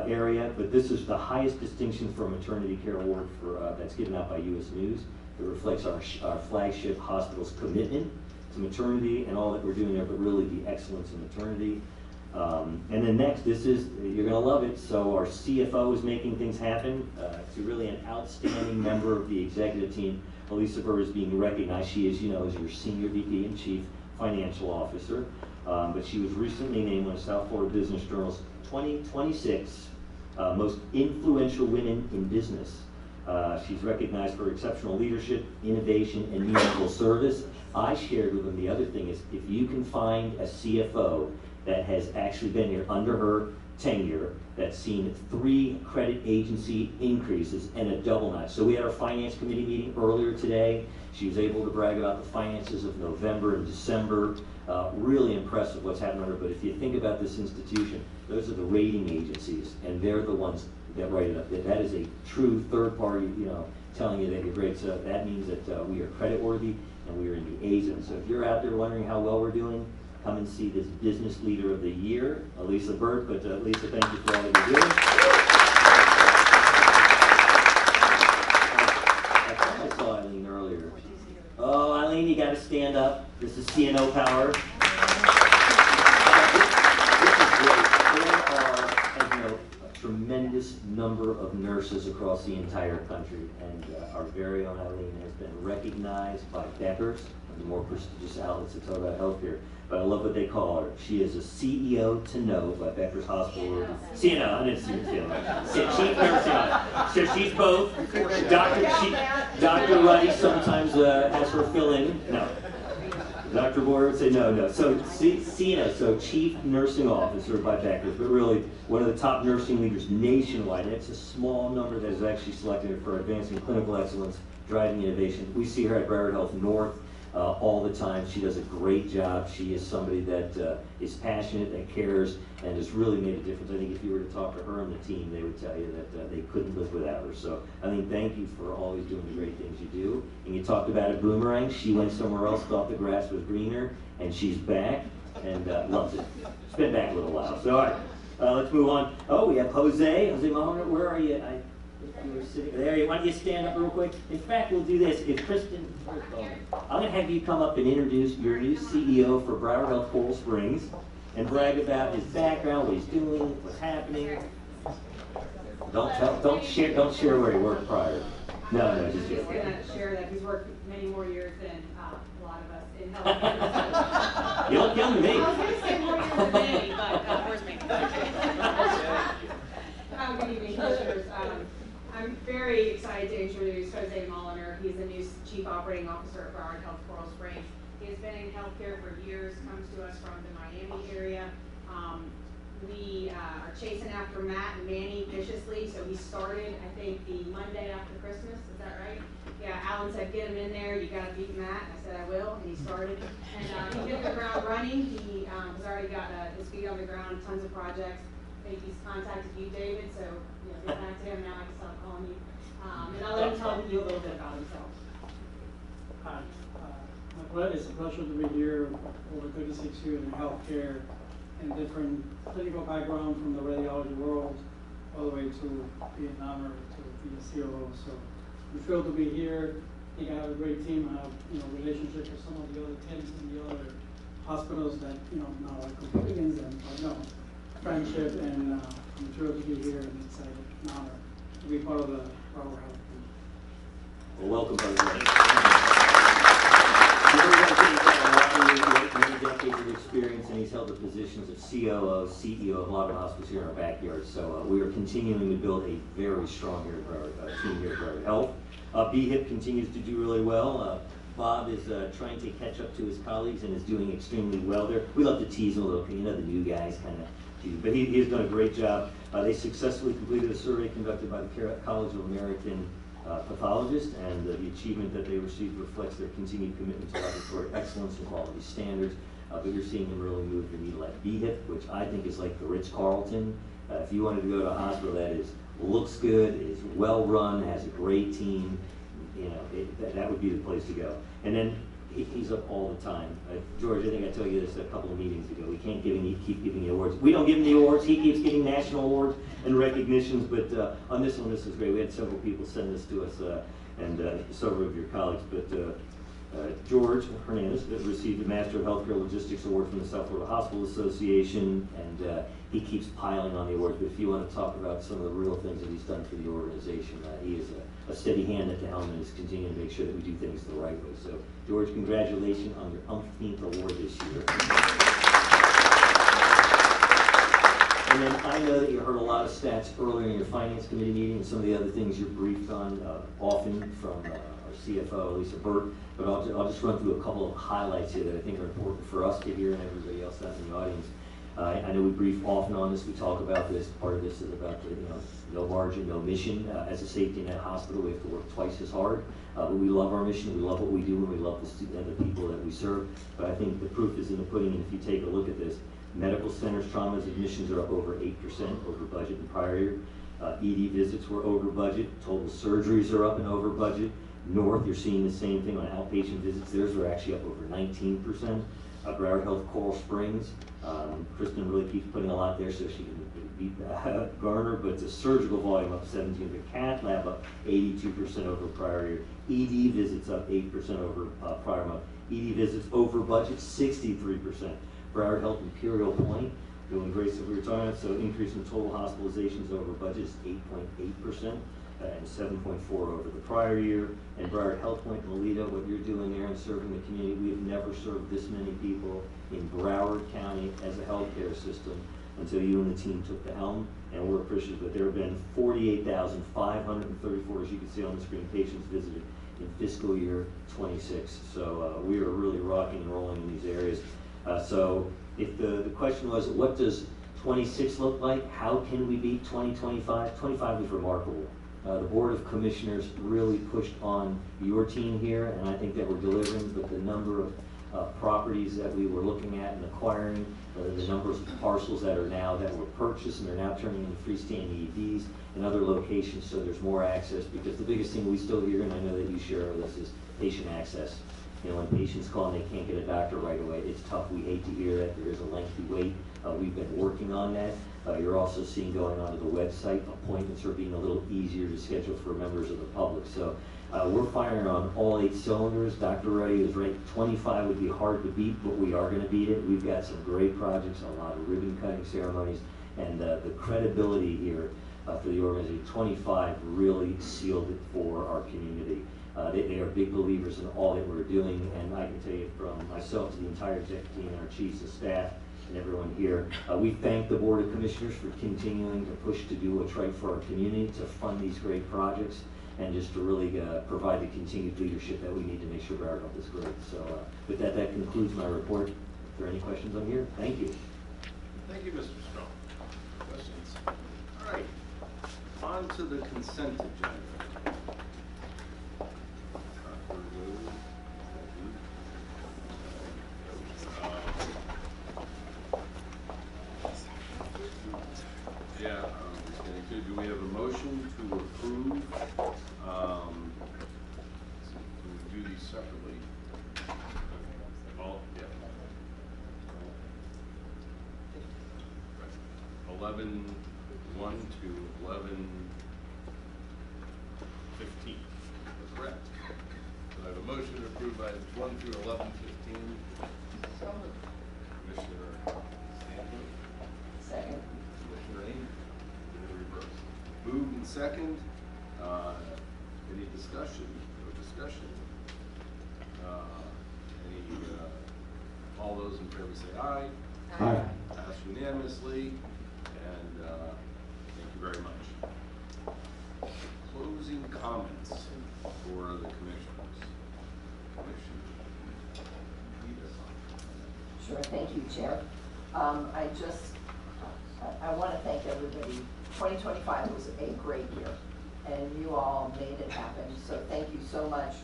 area. But this is the highest distinction for a maternity care award for that's given out by U.S. News. It reflects our flagship hospital's commitment to maternity and all that we're doing there, but really the excellence in maternity. And then next, you're gonna love it. So our CFO is making things happen. To really an outstanding member of the executive team. Elisa Burr is being recognized. She is, as your senior VP and Chief Financial Officer. But she was recently named one of South Florida Business Journal's 2026 most influential women in business. She's recognized for exceptional leadership, innovation, and meaningful service. I shared with them the other thing is if you can find a CFO that has actually been here under her tenure, that's seen 3 credit agency increases and a double notch. So we had our finance committee meeting earlier today. She was able to brag about the finances of November and December. Really impressed with what's happening under her. But if you think about this institution, those are the rating agencies, and they're the ones that write it up. That is a true third party, telling you that you're great. So that means that we are credit worthy and we are in the A zone. So if you're out there wondering how well we're doing, come and see this Business Leader of the Year, Elisa Burt. But Lisa, thank you for all that you're doing. I thought I saw Eileen earlier. Oh, Eileen, you got to stand up. This is CNO power. This is great. There are, as you know, a tremendous number of nurses across the entire country, and our very own Eileen has been recognized by Becker's, the more prestigious outlets that talk about healthcare. But I love what they call her. She is a CEO to know by Becker's Hospital. CNO, I didn't see CNO. Chief Nursing. So she's both. Dr. Ruddy sometimes has her fill in. No. Dr. Boyer would say no. So CNO, so Chief Nursing Officer by Becker's, but really one of the top nursing leaders nationwide. And it's a small number that is actually selected for advancing clinical excellence, driving innovation. We see her at Broward Health North all the time. She does a great job. She is somebody that is passionate, that cares, and has really made a difference. I think if you were to talk to her and the team, they would tell you that they couldn't live without her. So I mean, thank you for always doing the great things you do. And you talked about a boomerang. She went somewhere else, thought the grass was greener, and she's back and loves it. She's been back a little while. So all right, let's move on. Oh, we have Jose. Jose Mahoney, where are you? You were sitting there. Why don't you stand up real quick? In fact, we'll do this. If Kristen, I'm going to have you come up and introduce your new CEO for Broward Health Coral Springs and brag about his background, what he's doing, what's happening. Don't share where he worked prior. No, just I'm just going to share that he's worked many more years than a lot of us in healthcare. You look young to me. I was going to say more years than many, but where's me? Good evening, commissioners. I'm very excited to introduce Jose Moliner. He's the new Chief Operating Officer at Broward Health Coral Springs. He has been in healthcare for years, comes to us from the Miami area. We are chasing after Matt and Manny viciously, so he started, I think, the Monday after Christmas. Is that right? Yeah, Alan said, get him in there. You got to beat Matt. I said, I will, and he started. And he hit the ground running. He has already got his feet on the ground, tons of projects. I think he's contacted you, David, so get back to him now. I can stop calling you. And I'll let him tell you a little bit about himself. Hi. It's a pleasure to be here over 36 years in healthcare and different clinical background from the radiology world all the way to being honored to be a COO. So I'm thrilled to be here. I think I have a great team. I have relationships with some of the other teams in the other hospitals that now I compete against them. But no, friendship and I'm thrilled to be here and excited and honored to be part of the Broward Health Team. Well, welcome, by the way. Many decades of experience, and he's held the positions of COO, CEO of a lot of hospitals here in our backyard. So we are continuing to build a very strong here at Broward, team here at Broward Health. BHIP continues to do really well. Bob is trying to catch up to his colleagues and is doing extremely well there. We love to tease him a little, you know, the new guys kind of do, but he has done a great job. They successfully completed a survey conducted by the College of American Pathologists, and the achievement that they received reflects their continued commitment to laboratory excellence and quality standards. But you're seeing them really move the needle at BHIP, which I think is like the Ritz-Carlton. If you wanted to go to a hospital that looks good, is well run, has a great team, you know, that would be the place to go. And then he's up all the time. George, I think I told you this a couple of meetings ago. We can't keep giving the awards. We don't give him the awards. He keeps getting national awards and recognitions. But on this one, this is great. We had several people send this to us, and several of your colleagues. But George Hernandez received the Master of Healthcare Logistics Award from the South Florida Hospital Association, and he keeps piling on the awards. But if you want to talk about some of the real things that he's done for the organization, he is a steady hand at the helm and is continuing to make sure that we do things the right way. So, George, congratulations on your umpteenth award this year. And then I know that you heard a lot of stats earlier in your Finance Committee meeting and some of the other things you're briefed on often from our CFO, Lisa Burt, but I'll just run through a couple of highlights here that I think are important for us to hear and everybody else out in the audience. I know we brief often on this. We talk about this. Part of this is about the, no margin, no mission. As a safety net hospital, we have to work twice as hard. But we love our mission. We love what we do, and we love the people that we serve. But I think the proof is in the pudding. And if you take a look at this, medical centers, traumas, admissions are up over 8% over budget in prior year. ED visits were over budget. Total surgeries are up and over budget. North, you're seeing the same thing on outpatient visits. Theirs are actually up over 19%. Broward Health Coral Springs. Kristen really keeps putting a lot there so she can beat Garner, but the surgical volume up 17%, the cath lab up 82% over prior year. ED visits up 8% over prior month. ED visits over budget 63%. Broward Health Imperial Point doing great. So we were talking about, so increase in total hospitalizations over budget is 8.8%. And 7.4 over the prior year. And Broward Health Point, Melita, what you're doing there and serving the community, we have never served this many people in Broward County as a healthcare system until you and the team took the helm, and we're appreciative. But there have been 48,534, as you can see on the screen, patients visited in fiscal year 26. So we are really rocking and rolling in these areas. So if the question was, what does 26 look like? How can we beat 2025? 25 was remarkable. The Board of Commissioners really pushed on your team here, and I think that we're delivering, but the number of properties that we were looking at and acquiring, the numbers of parcels that were purchased and they're now turning into freestanding EDs in other locations, so there's more access, because the biggest thing we still hear, and I know that you share with us, is patient access. You know, when patients call and they can't get a doctor right away, it's tough. We hate to hear that. There is a lengthy wait. We've been working on that. You're also seeing going onto the website, appointments are being a little easier to schedule for members of the public. So we're firing on all 8 cylinders. Dr. Ruddy is right. 25 would be hard to beat, but we are going to beat it. We've got some great projects, a lot of ribbon cutting ceremonies, and the credibility here for the organization. 25 really sealed it for our community. They are big believers in all that we're doing, and I can tell you from myself to the entire executive team and our chiefs of staff and everyone here, we thank the Board of Commissioners for continuing to push to do what's right for our community, to fund these great projects, and just to really provide the continued leadership that we need to make sure Broward Health is great. So with that concludes my report. If there are any questions on here, thank you. Thank you, Mr. Strong. Questions? All right, on to the consent agenda. Do we have a motion to approve? Can we do these separately? All, yeah. 11:1 to 11:15. Correct. So I have a motion to approve items 1 through 11:15. So moved. Commissioner Stanton. Second. Commissioner Ames. and second. Any discussion? No discussion? All those in favor say aye. Aye. Passed unanimously, and thank you very much. Closing comments for the commissioners. Commissioner Peter. Sure, thank you, Chair. I want to thank everybody. 2025 was a great year, and you all made it happen, so thank you so much.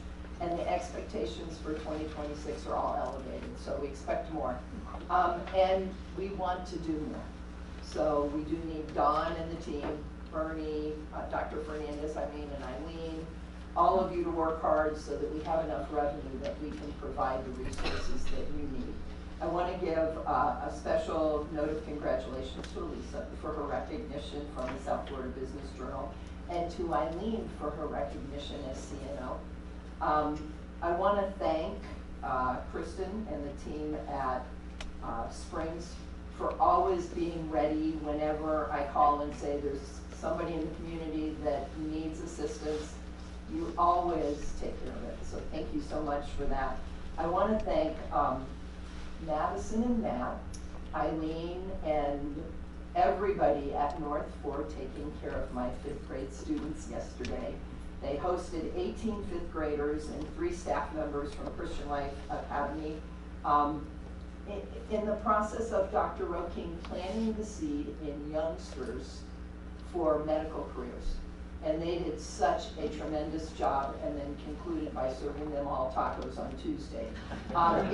And the expectations for 2026 are all elevated, so we expect more. And we want to do more. So we do need Dawn and the team, Bernie, Dr. Fernandez, and Eileen, all of you to work hard so that we have enough revenue that we can provide the resources that you need. I want to give a special note of congratulations to Elisa for her recognition from the South Florida Business Journal, and to Eileen for her recognition as CNO. I want to thank Kristen and the team at Springs for always being ready whenever I call and say there's somebody in the community that needs assistance. You always take care of it, so thank you so much for that. I want to thank Madison and Matt, Eileen, and everybody at North for taking care of my 5th grade students yesterday. They hosted 18 5th graders and 3 staff members from Christian Life Academy. In the process of Dr. Roking planting the seed in youngsters for medical careers. And they did such a tremendous job, and then concluded by serving them all tacos on Tuesday.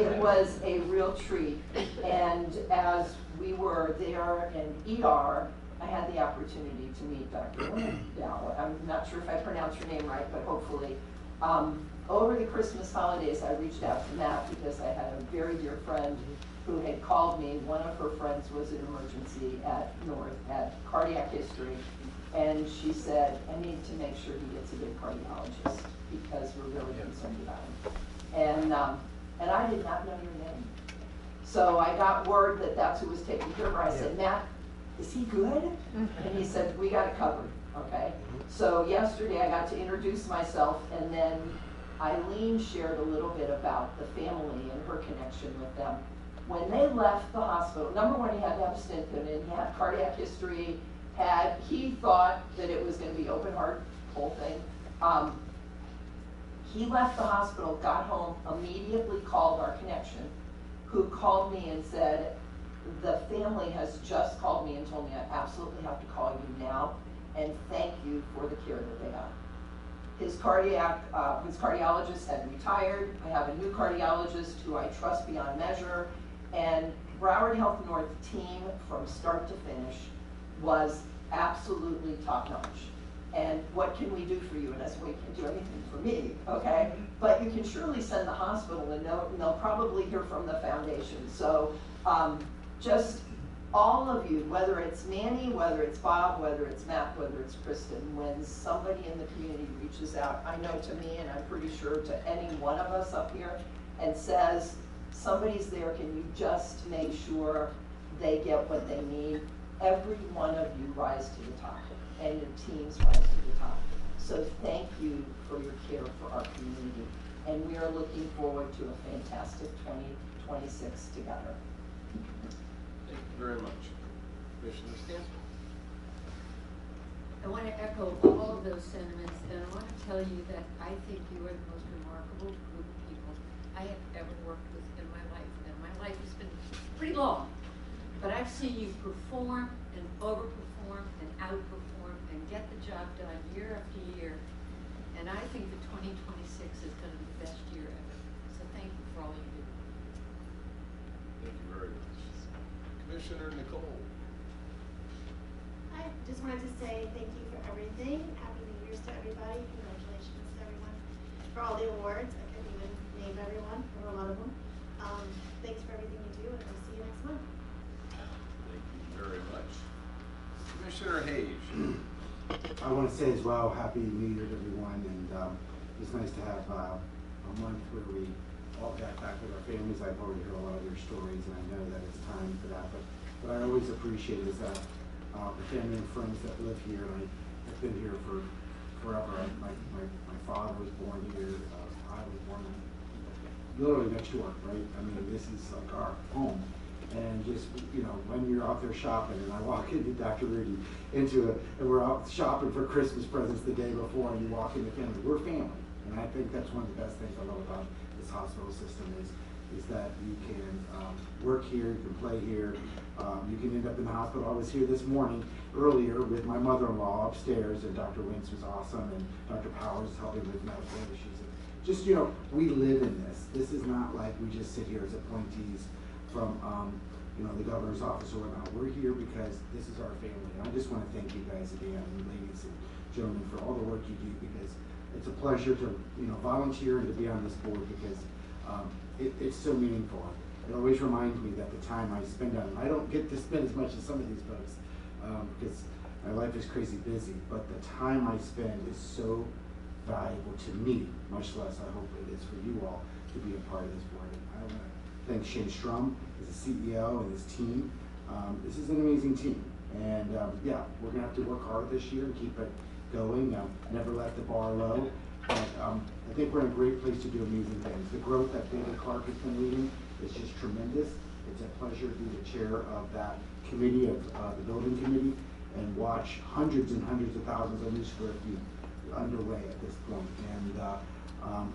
It was a real treat, and as we were there in ER, I had the opportunity to meet Dr. Lindau. I'm not sure if I pronounced her name right, but hopefully. Over the Christmas holidays, I reached out to Matt because I had a very dear friend who had called me. One of her friends was in emergency at North, had cardiac history, and she said, I need to make sure he gets a good cardiologist because we're really concerned about him. And I did not know your name. So I got word that that's who was taking care of her. I said, Matt, is he good? And he said, we got it covered, okay? So yesterday I got to introduce myself, and then Eileen shared a little bit about the family and her connection with them. When they left the hospital, number one, he had to have a stent put in, he had cardiac history, he thought that it was gonna be open heart, whole thing. He left the hospital, got home, immediately called our connection, who called me and said, the family has just called me and told me I absolutely have to call you now, and thank you for the care that they got. His cardiologist had retired. I have a new cardiologist who I trust beyond measure, and Broward Health North team from start to finish was absolutely top notch. And what can we do for you? And I said, well, you can't do anything for me, okay? But you can surely send the hospital a note, and they'll probably hear from the foundation. So just all of you, whether it's Manny, whether it's Bob, whether it's Matt, whether it's Kristen, when somebody in the community reaches out, I know to me, and I'm pretty sure to any one of us up here, and says, somebody's there, can you just make sure they get what they need? Every one of you rise to the top, and your teams rise to the top. So thank you for your care for our community, and we are looking forward to a fantastic 2026 together. Thank you very much. Commissioner Stansfield. I want to echo all of those sentiments, and I want to tell you that I think you are the most remarkable group of people I have ever worked with in my life. And my life has been pretty long, but I've seen you perform and overperform and outperform and get the job done year after year. And I think that 2026 is going to be the best year ever. So thank you for all you do. Thank you very much. Commissioner Nicole. I just wanted to say thank you for everything. Happy New Year's to everybody. Congratulations to everyone for all the awards. I couldn't even name everyone. There were a lot of them. Thanks for everything you do, and we'll see you next month. Thank you very much. Commissioner Hayes. I want to say as well, Happy New Year to everyone, and it's nice to have a month where we all got back with our families. I've already heard a lot of your stories, and I know that it's time for that, but what I always appreciate is that the family and friends that live here, and I've been here for forever. My father was born here. I was born literally next door, right? I mean, this is like our home. And just, you know, when you're out there shopping, and I walk into Dr. Rudy, and we're out shopping for Christmas presents the day before, and you walk in the family, we're family. And I think that's one of the best things I love about this hospital system is that you can work here, you can play here, you can end up in the hospital. I was here this morning earlier with my mother-in-law upstairs, and Dr. Wentz was awesome, and Dr. Powers is helping with medical issues. Just, you know, we live in this. This is not like we just sit here as appointees from, you know, the governor's office or whatnot. We're here because this is our family. And I just want to thank you guys again, ladies and gentlemen, for all the work you do, because it's a pleasure to, you know, volunteer and to be on this board, because it's so meaningful. It always reminds me that the time I spend on it, I don't get to spend as much as some of these folks, because my life is crazy busy, but the time I spend is so valuable to me, much less I hope it is for you all to be a part of this board. And I want to thank Shane Strum, as the CEO, and his team. This is an amazing team, and yeah, we're gonna have to work hard this year and keep it going. Never let the bar low. But I think we're in a great place to do amazing things. The growth that David Clark has been leading is just tremendous. It's a pleasure to be the chair of that committee, of the building committee, and watch hundreds and hundreds of thousands of new square feet underway at this point.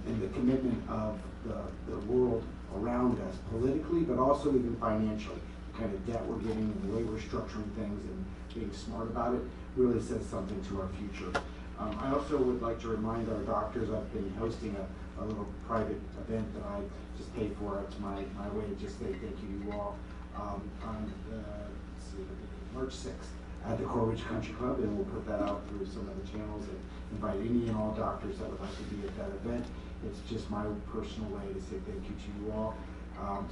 And the commitment of the world around us politically, but also even financially. The kind of debt we're getting and the way we're structuring things and being smart about it really says something to our future. I also would like to remind our doctors, I've been hosting a little private event that I just paid for. It's my way to just say thank you to you all on March 6th at the Corbridge Country Club, and we'll put that out through some of the channels and invite any and all doctors that would like to be at that event. It's just my personal way to say thank you to you all.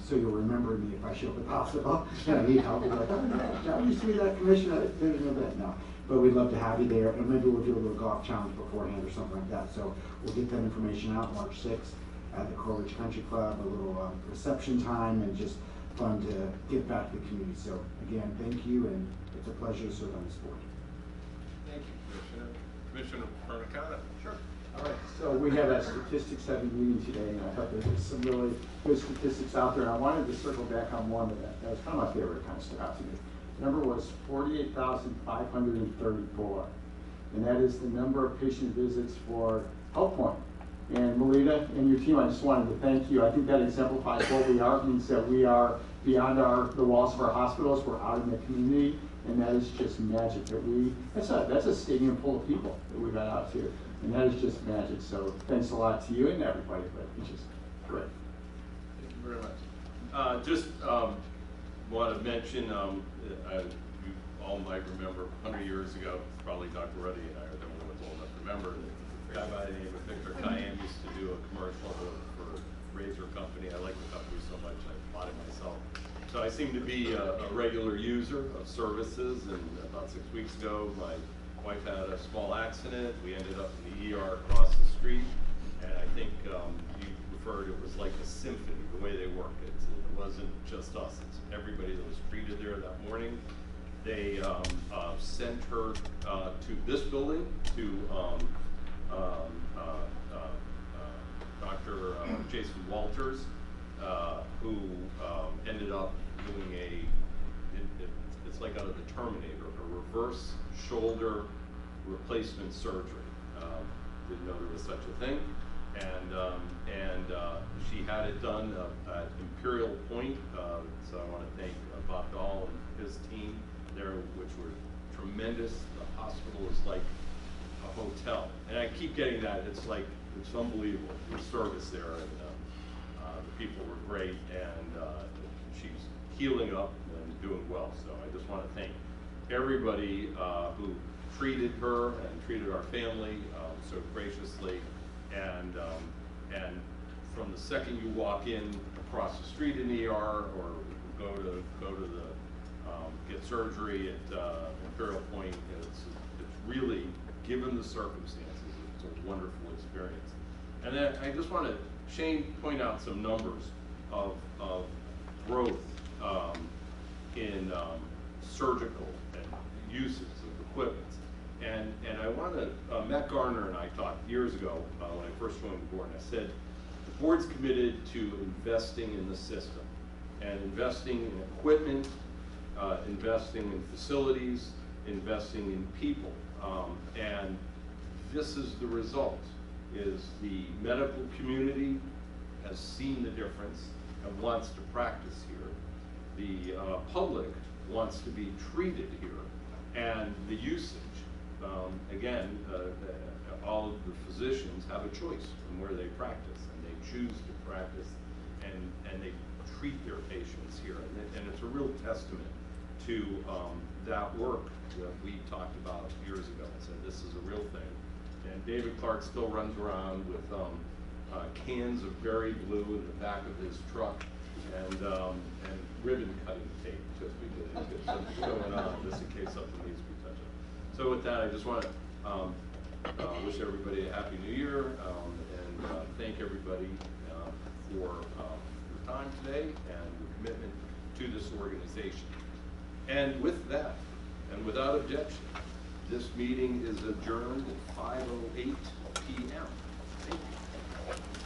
So you'll remember me if I show up at the hospital and I need help. Be like, oh no, I used to be that commissioner at an event. No, but we'd love to have you there, and maybe we'll do a little golf challenge beforehand or something like that. So we'll get that information out March 6th at the Corbridge Country Club, a little reception time, and just fun to give back to the community. So again, thank you, and it's a pleasure to serve on this board. Thank you, Commissioner. Commissioner Pernicata. Sure. All right, so we have a statistics heavy meeting today, and I thought there was some really good statistics out there. I wanted to circle back on one of that. That was kind of my favorite, kind of stood out to me. The number was 48,534, and that is the number of patient visits for HealthPoint. And Melita and your team, I just wanted to thank you. I think that exemplifies what we are. It means that we are beyond the walls of our hospitals. We're out in the community, and that is just magic. That's a stadium full of people that we've got out here, and that is just magic. So thanks a lot to you and everybody, but it's just great. Thank you very much. Want to mention, you all might remember 100 years ago, probably Dr. Ruddy and I are the only ones old enough to remember, a guy by the name of Victor Cayenne used to do a commercial for Razor Company. I like the company so much, I bought it myself. So I seem to be a regular user of services, and about 6 weeks ago, my wife had a small accident. We ended up in the ER across the street, and I think you referred, it was like a symphony, the way they work. It wasn't just us, it's everybody that was treated there that morning. They sent her to this building, to Dr. Jason Walters, who ended up doing it's like out of the Terminator, a reverse shoulder replacement surgery. Didn't know there was such a thing. And she had it done at Imperial Point. So I want to thank Bob Dahl and his team there, which were tremendous. The hospital is like a hotel. And I keep getting that. It's unbelievable, the service there. And the people were great. And she's healing up and doing well. So I just want to thank everybody who treated her and treated our family so graciously. And from the second you walk in across the street in the ER or go to the get surgery at Imperial Point, it's really, given the circumstances, it's a wonderful experience. And then I just want to, Shane, point out some numbers of growth in surgical and uses of equipment. And I want to, Matt Garner and I talked years ago when I first joined the board, and I said, the board's committed to investing in the system and investing in equipment, investing in facilities, investing in people. And this is the result, is the medical community has seen the difference and wants to practice here. The public wants to be treated here. And the usage, again, all of the physicians have a choice in where they practice, and they choose to practice, and they treat their patients here. And it's a real testament to that work that we talked about years ago and said this is a real thing. And David Clark still runs around with cans of berry glue in the back of his truck and ribbon cutting tape, just because he's got something going on, just in case something needs to be touched up. So with that, I just want to wish everybody a Happy New Year and thank everybody for your time today and your commitment to this organization. And with that, and without objection, this meeting is adjourned at 5:08 p.m.